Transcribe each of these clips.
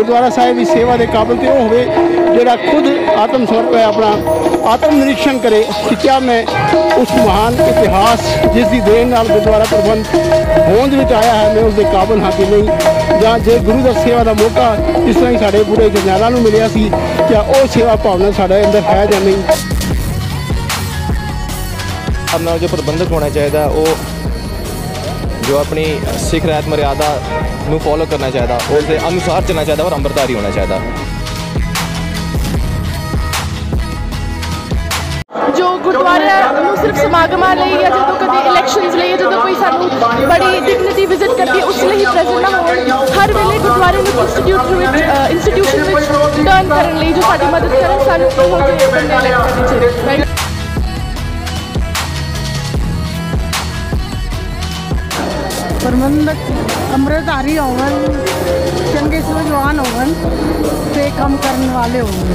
गुरुद्वारा साहिब की सेवा के काबिल तो हो जोड़ा खुद आत्म समर्पण अपना आत्म निरीक्षण करे कि क्या मैं उस महान इतिहास जिसकी देन नाल गुरुद्वारा प्रबंध होंद में आया है मैं उसके काबिल हाँ कि नहीं, ਜਾਂ जे गुरु का सेवा का मौका जिस तरह साढ़े पूरे जरनैलों को मिलिया सी क्या वो सेवा भावना साढ़े अंदर है या नहीं। अपना जो प्रबंधक होना चाहिए वो जो अपनी सिख रहत मर्यादा नू फॉलो करना चाहिए, उसके अनुसार चलना चाहिए और अंमृतधारी होना चाहिए। जो गुरुद्वारे सिर्फ समागमां लई या जो कभी इलैक्शनस लई जो कोई सानू बड़ी डिग्निटी विजिट करती है उस लिए ही प्रेजेंट ना हो, हर वेले गुरुद्वारे इंस्टीट्यूशन विच टर्न करन लई जो साडी मदद करन सानू हो जे बंदे इलैक्ट करने चाहिए। प्रबंधक अमृतधारी होवन, चंगे सूझवान होवन ते काम करने वाले होवन।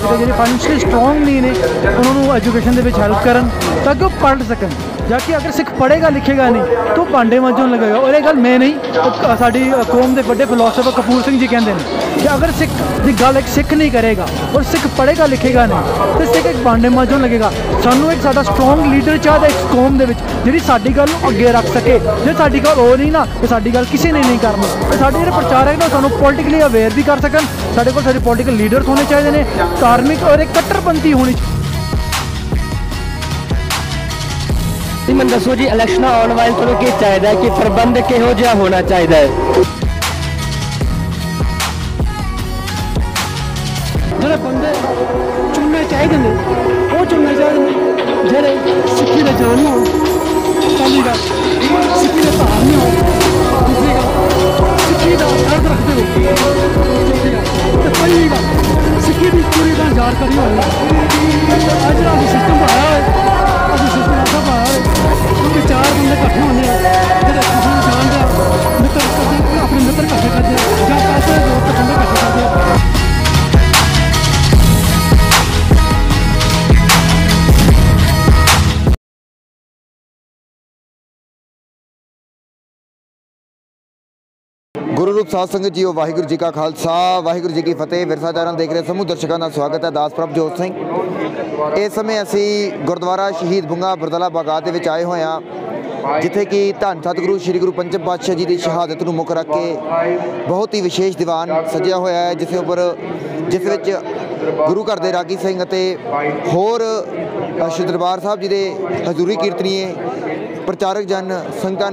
ਜਿਹੜੇ ਫਾਈਨੈਂਸ਼ੀਅਲੀ ਸਟਰੋਂਗ नहीं ने उन्होंने एजुकेशन के हेल्प करन ताकि वो पढ़ सकन, जाकि अगर सिख पढ़ेगा लिखेगा नहीं तो भांडे मांजन लगेगा। और ये गल मैं नहीं साडी कौम के बड़े फिलोसफर कपूर सिंह जी कहते हैं कि अगर सिख की गल एक सिख नहीं करेगा और सिख पढ़ेगा लिखेगा नहीं तो सिख एक भांडे मांजन लगेगा। सानू एक साडा स्ट्रॉन्ग लीडर चाहिए इस कौम के जी साडी गल अगे रख सके। जे साडी गल हो नहीं ना तो साडी गल किसी ने नहीं करनी। तो साडे जिहड़े प्रचारक ने सानू पोलिटिकली अवेयर भी कर सकन। साडे कोल साडे पोलिटिकल लीडर्स होने चाहिए ने, धार्मिक और एक कट्टरपंथी होनी चाहिए। मैं दसो जी इलैक्शन आने वाले तो क्या चाहिए कि प्रबंध किहो जिहा होना चाहिए? ਜਿਹੜੇ ਬੰਦੇ ਚੁਣਨੇ ਚਾਹੀਦੇ ਨੇ ਉਹ ਚੁਣਨੇ ਚਾਹੀਦੇ ਨੇ ਜਿਹੜੇ ਸਿੱਖੀ ਦੇ ਜਾਣੂ ਹੋਣ। ਪਹਿਲੀ ਗੱਲ ਸਿੱਖੀ ਦੇ ਧਾਰਨੀ ਹੋਣ, ਦੂਸਰੀ ਗੱਲ ਸਿੱਖੀ ਦਾ ਦਰਦ ਰੱਖਦੇ ਹੋ, ਤੇ ਪਹਿਲੀ ਗੱਲ ਸਿੱਖੀ ਦੀ ਪੂਰੀ ਤਾਂ ਜਾਣਕਾਰੀ ਹੋਣੀ। ਅੱਜ ਜਿਹੜਾ ਅਸੀਂ ਸਿਸਟਮ ਬਣਾਇਆ ਹੋਇਆ ਅਸੀਂ ਸਿਸਟਮ ਐਸਾ ਬਣਾਇਆ ਹੋਇਆ ਕਿਉਂਕਿ ਚਾਰ ਬੰਦੇ ਇਕੱਠੇ ਹੁੰਦੇ ਆ ਜਿਹੜੇ ਕਿਸੇ ਨੂੰ ਜਾਣਦੇ ਆ, ਮਿੱਤਰ ਕਰਦੇ ਆਪਣੇ ਮਿੱਤਰ ਇਕੱਠੇ ਕਰਦੇ ਆ ਜਾਂ ਪੈਸੇ ਦੇ ਦੋਸਤ ਬੰਦੇ ਇਕੱਠੇ ਕਰਦੇ ਆ। गुरु रूप साध संगत जी वाहिगुरू जी का खालसा वाहिगुरू जी की फतेह। विरसाचारण देख रहे समूह दर्शकों का स्वागत है। दास प्रभजोत सिंह इस समय असी गुरुद्वारा शहीद बुंगा बरदला बागात के आए हुए हैं जिथे कि धन सतगुरु श्री गुरु पंचम पातशाह जी की शहादत को मुख रख के बहुत ही विशेष दीवान सजिया हुआ है जिस उपर जिस गुरु घर के रागी सिंह होर श्री दरबार साहब जी के हजूरी कीर्तनीय प्रचारक जन संगतां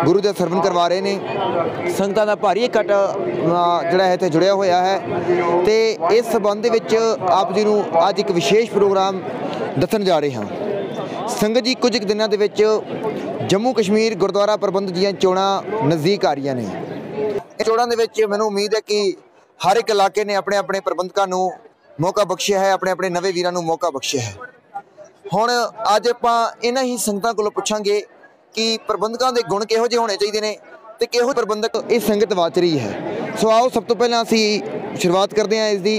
गुरु के सरवण करवा रहे हैं। संगतां दा भारी इकट्ठ जिहड़ा है इत्थे जुड़िया होया है तो इस संबंध विच आप जी नूं अज एक विशेष प्रोग्राम दस्सण जा रहे हैं। संगत जी कुछ दिनों के विच जम्मू कश्मीर गुरुद्वारा प्रबंध दीआं चोणां नज़दीक आ रही ने। चोणां दे विच मैनूं उम्मीद है कि हर एक इलाके ने अपने अपने प्रबंधकां नूं मौका बख्शिया है, अपने अपने नवे वीरां नूं मौका बख्शिया है। हुण अज आपां इन्हां ही संगतां कोलों पुछांगे कि प्रबंधकां दे गुण किहो जिहे होने चाहिए ने ते किहो प्रबंधक इस संगत वाच रही है। सो आओ सब तो पहलां असीं शुरुआत करते हैं इसकी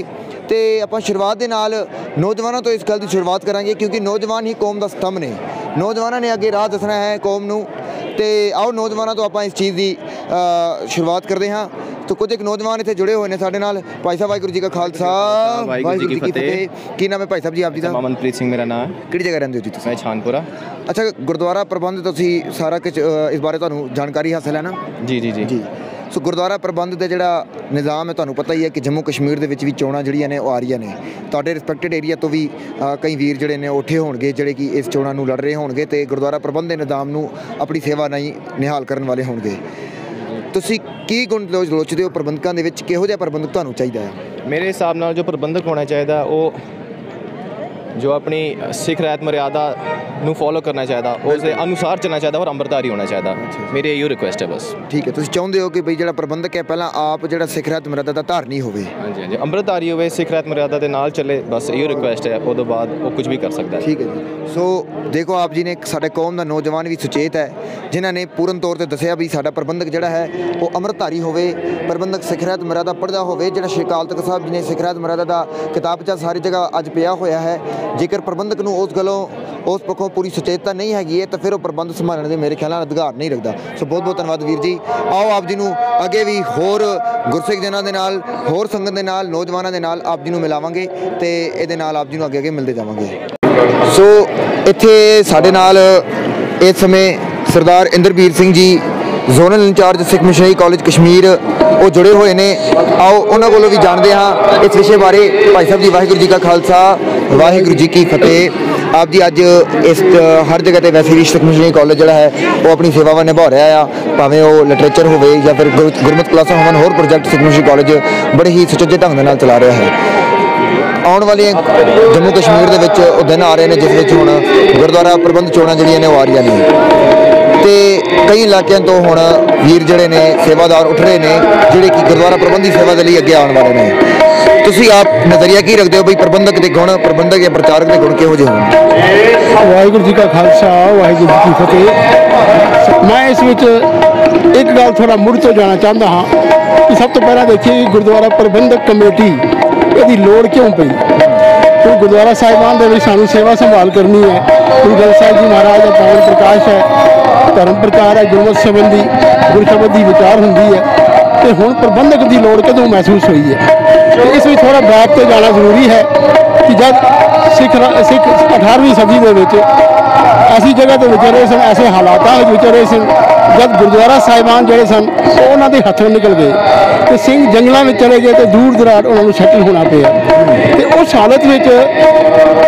तो आपां शुरुआत दे नाल नौजवानों तो इस गल की शुरुआत करांगे क्योंकि नौजवान ही कौम का स्तंभ ने। नौजवानों ने अगे राह दसना है कौम नूं ते आओ नौजवानों तो आपां इस चीज़ की शुरुआत करते हैं। तो कुछ एक नौजवान इतने जुड़े हुए हैं साढ़े नाल। भाई साहब वाहिगुरू जी का खालसा वाहिगुरू जी की फतेह। की नाम है भाई साहब जी आप जी का? अमनप्रीत सिंह मेरा नाम है। किहड़ी जगह रहंदे हो जी तुसीं? छानपुरा। अच्छा गुरुद्वारा प्रबंध तुसीं सारा कुछ इस बारे तुहानूं जानकारी हासिल है ना? जी जी जी जी। सो गुरुद्वारा प्रबंध का जिहड़ा निज़ाम है तुहानूं पता ही है कि जम्मू कश्मीर दे विच भी चोणां जिहड़ियां ने वो आ रही ने। तुहाडे रिस्पैक्टेड एरिया तो भी कई वीर जिहड़े ने उठे होणगे जिहड़े कि इस चोणां नूं लड़ रहे होणगे ते गुरुद्वारा प्रबंध के निज़ाम नूं अपनी सेवा नहीं निहाल करन वाले होणगे। तुसीं की गुण लोचदे हो प्रबंधकां दे विच किहो जिहा प्रबंधक तुहानूं चाहीदा है? मेरे हिसाब नाल जो प्रबंधक होना चाहिए वो जो अपनी सिख रहत मर्यादा नूं फॉलो करना चाहिए, उसके अनुसार चलना चाहिए और अंमृतधारी होना चाहिए। मेरी यही रिक्वेस्ट है बस। ठीक है। तुसीं चाहुंदे हो कि भाई जिहड़ा प्रबंधक है पहला आप जिहड़ा सिख रहत मर्यादा दा धारनी होवे? हाँ जी हाँ जी, अंमृतधारी होवे, सिख रहत मर्यादा के नाल चले, बस यही रिक्वेस्ट है। उस बाद वो कुछ भी कर सकता है। ठीक है जी। सो देखो आप जी ने साडे कौम का नौजवान भी सुचेत है जिन्हों ने पूर्ण तौर पर दसिया भी साडा प्रबंधक जिहड़ा है वो अमृतधारी होवे, प्रबंधक सिख रहत मर्यादा पढ़दा होवे। जिहड़ा श्री अकाल तख्त साहब जी ने सिख रहत मर्यादा का किताबचा सारी जगह अज पिया होया है। जेकर प्रबंधक नूं उस गलों ਉਸ ਪੱਖੋਂ ਪੂਰੀ ਸੁਚੇਤਤਾ ਨਹੀਂ ਹੈਗੀ ਹੈ ਤਾਂ ਫਿਰ ਉਹ ਪ੍ਰਬੰਧ ਸੰਭਾਲਣ ਦੇ ਮੇਰੇ ਖਿਆਲ ਨਾਲ ਅਧਿਕਾਰ ਨਹੀਂ ਰੱਖਦਾ। ਸੋ ਬਹੁਤ ਬਹੁਤ ਧੰਨਵਾਦ ਵੀਰ ਜੀ। ਆਓ ਆਪ ਜੀ ਨੂੰ ਅੱਗੇ ਵੀ ਹੋਰ ਗੁਰਸਿੱਖ ਜਨਾਂ ਦੇ ਨਾਲ, ਹੋਰ ਸੰਗਤ ਦੇ ਨਾਲ, ਨੌਜਵਾਨਾਂ ਦੇ ਨਾਲ ਆਪ ਜੀ ਨੂੰ ਮਿਲਾਵਾਂਗੇ ਤੇ ਇਹਦੇ ਨਾਲ ਆਪ ਜੀ ਨੂੰ ਅੱਗੇ ਮਿਲਦੇ ਜਾਵਾਂਗੇ। ਸੋ ਇੱਥੇ ਸਾਡੇ ਨਾਲ ਇਸ ਸਮੇਂ ਸਰਦਾਰ ਇੰਦਰਬੀਰ ਸਿੰਘ ਜੀ, ਜ਼ੋਨਲ ਇੰਚਾਰਜ ਸਿੱਖ ਮਿਸ਼ਨਰੀ ਕਾਲਜ ਕਸ਼ਮੀਰ, ਉਹ ਜੁੜੇ ਹੋਏ ਨੇ। ਆਓ ਉਹਨਾਂ ਕੋਲੋਂ ਵੀ ਜਾਣਦੇ ਹਾਂ ਇਸ ਵਿਸ਼ੇ ਬਾਰੇ। ਭਾਈ ਸਾਹਿਬ ਜੀ, ਵਾਹਿਗੁਰੂ ਜੀ ਕਾ ਖਾਲਸਾ, ਵਾਹਿਗੁਰੂ ਜੀ ਕੀ ਫਤਿਹ। ਆਪ ਜੀ ਅੱਜ ਇਸ ਹਰ ਜਗ੍ਹਾ ਤੇ ਵੈਸੇ ਵੀ ਸਿੱਖ ਮਿਸ਼ਨਰੀ ਕਾਲਜ ਜਿਹੜਾ ਹੈ ਉਹ ਆਪਣੀ ਸੇਵਾਵਾਂ ਨਿਭਾ ਰਿਹਾ ਆ, ਭਾਵੇਂ ਉਹ ਲਿਟਰੇਚਰ ਹੋਵੇ ਜਾਂ ਫਿਰ ਗੁਰਮਤਿ ਕਲਾਸਾਂ ਹੋਣ, ਹੋਰ ਪ੍ਰੋਜੈਕਟ ਸਿੱਖ ਮਿਸ਼ਨਰੀ ਕਾਲਜ ਬੜੇ ਹੀ ਸੁਚੱਜੇ ਢੰਗ ਦੇ ਨਾਲ ਚਲਾ ਰਿਹਾ ਹੈ। ਆਉਣ ਵਾਲੇ ਜੰਮੂ ਕਸ਼ਮੀਰ ਦੇ ਵਿੱਚ ਉਹ ਦਿਨ ਆ ਰਹੇ ਨੇ ਜਿਸ ਵਿੱਚ ਹੁਣ ਗੁਰਦੁਆਰਾ ਪ੍ਰਬੰਧ ਚੋਣਾਂ ਜਿਹੜੀਆਂ ਨੇ ਉਹ ਆ ਰਹੀਆਂ ਨੇ ਤੇ ਕਈ ਇਲਾਕਿਆਂ ਤੋਂ ਹੁਣ ਵੀਰ ਜਿਹੜੇ ਨੇ ਸੇਵਾਦਾਰ ਉੱਠ ਰਹੇ ਨੇ ਜਿਹੜੇ ਕਿ ਗੁਰਦੁਆਰਾ ਪ੍ਰਬੰਧੀ ਸੇਵਾ ਦੇ ਲਈ ਅੱਗੇ ਆਉਣ ਵਾਲੇ ਨੇ। ਤੁਸੀਂ ਆਪ ਨਜ਼ਰੀਆ ਕੀ ਰੱਖਦੇ ਹੋ ਬਈ ਪ੍ਰਬੰਧਕ ਦੇ ਗੁਣ, ਪ੍ਰਬੰਧਕ ਜਾਂ ਪ੍ਰਚਾਰਕ ਦੇ ਗੁਣ ਕਿਹੋ ਜਿਹੇ ਹੋਣ? ਵਾਹਿਗੁਰੂ ਜੀ ਕਾ ਖਾਲਸਾ, ਵਾਹਿਗੁਰੂ ਜੀ ਕੀ ਫਤਿਹ। ਮੈਂ ਇਸ ਵਿੱਚ ਇੱਕ ਗੱਲ ਥੋੜਾ ਮੁੜ ਤੋਂ ਜਾਣਾ ਚਾਹੁੰਦਾ ਹਾਂ ਕਿ ਸਭ ਤੋਂ ਪਹਿਲਾਂ ਦੇਖੀਏ ਗੁਰਦੁਆਰਾ ਪ੍ਰਬੰਧਕ ਕਮੇਟੀ ਇਹਦੀ ਲੋੜ ਕਿਉਂ ਪਈ। ਕਿਉਂਕਿ ਗੁਰਦੁਆਰਾ ਸਾਹਿਬਾਨ ਦੇ ਵਿੱਚ ਸਾਨੂੰ ਸੇਵਾ ਸੰਭਾਲ ਕਰਨੀ ਹੈ। ਗੁਰੂ ਗ੍ਰੰਥ ਸਾਹਿਬ ਜੀ ਮਹਾਰਾਜ ਦਾ ਪਾਵਨ ਪ੍ਰਕਾਸ਼ ਹੈ, ਧਰਮ ਪ੍ਰਚਾਰ ਹੈ, ਗੁਰਮਤਿ ਸੰਬੰਧੀ ਗੁਰਸ਼ਬਦ ਦੀ ਵਿਚਾਰ ਹੁੰਦੀ ਹੈ ਤੇ ਹੁਣ ਪ੍ਰਬੰਧਕ ਦੀ ਲੋੜ ਕਦੋਂ ਮਹਿਸੂਸ ਹੋਈ ਹੈ। ਤੇ ਇਸ ਵਿੱਚ ਥੋੜਾ ਬੈਕ ਤੇ ਜਾਣਾ ਜ਼ਰੂਰੀ ਹੈ ਕਿ ਜਦ ਸਿੱਖ 18ਵੀਂ ਸਦੀ ਦੇ ਵਿੱਚ ਐਸੀ ਜਗ੍ਹਾ ਤੇ ਵਿਚਰੇ ਸਨ, ਐਸੇ ਹਾਲਾਤਾਂ ਵਿੱਚ ਵਿਚਰੇ ਸਨ ਜਦ ਗੁਰਦੁਆਰਾ ਸਾਹਿਬਾਨ ਜਿਹੜੇ ਸਨ ਉਹ ਉਹਨਾਂ ਦੇ ਹੱਥੋਂ ਨਿਕਲ ਗਏ ਤੇ ਸਿੰਘ ਜੰਗਲਾਂ ਵਿੱਚ ਚਲੇ ਗਏ ਤੇ ਦੂਰ ਦਰਾੜ ਉਹਨਾਂ ਨੂੰ ਸੈਟਲ ਹੋਣਾ ਪਿਆ। ਤੇ ਉਸ ਹਾਲਤ ਵਿੱਚ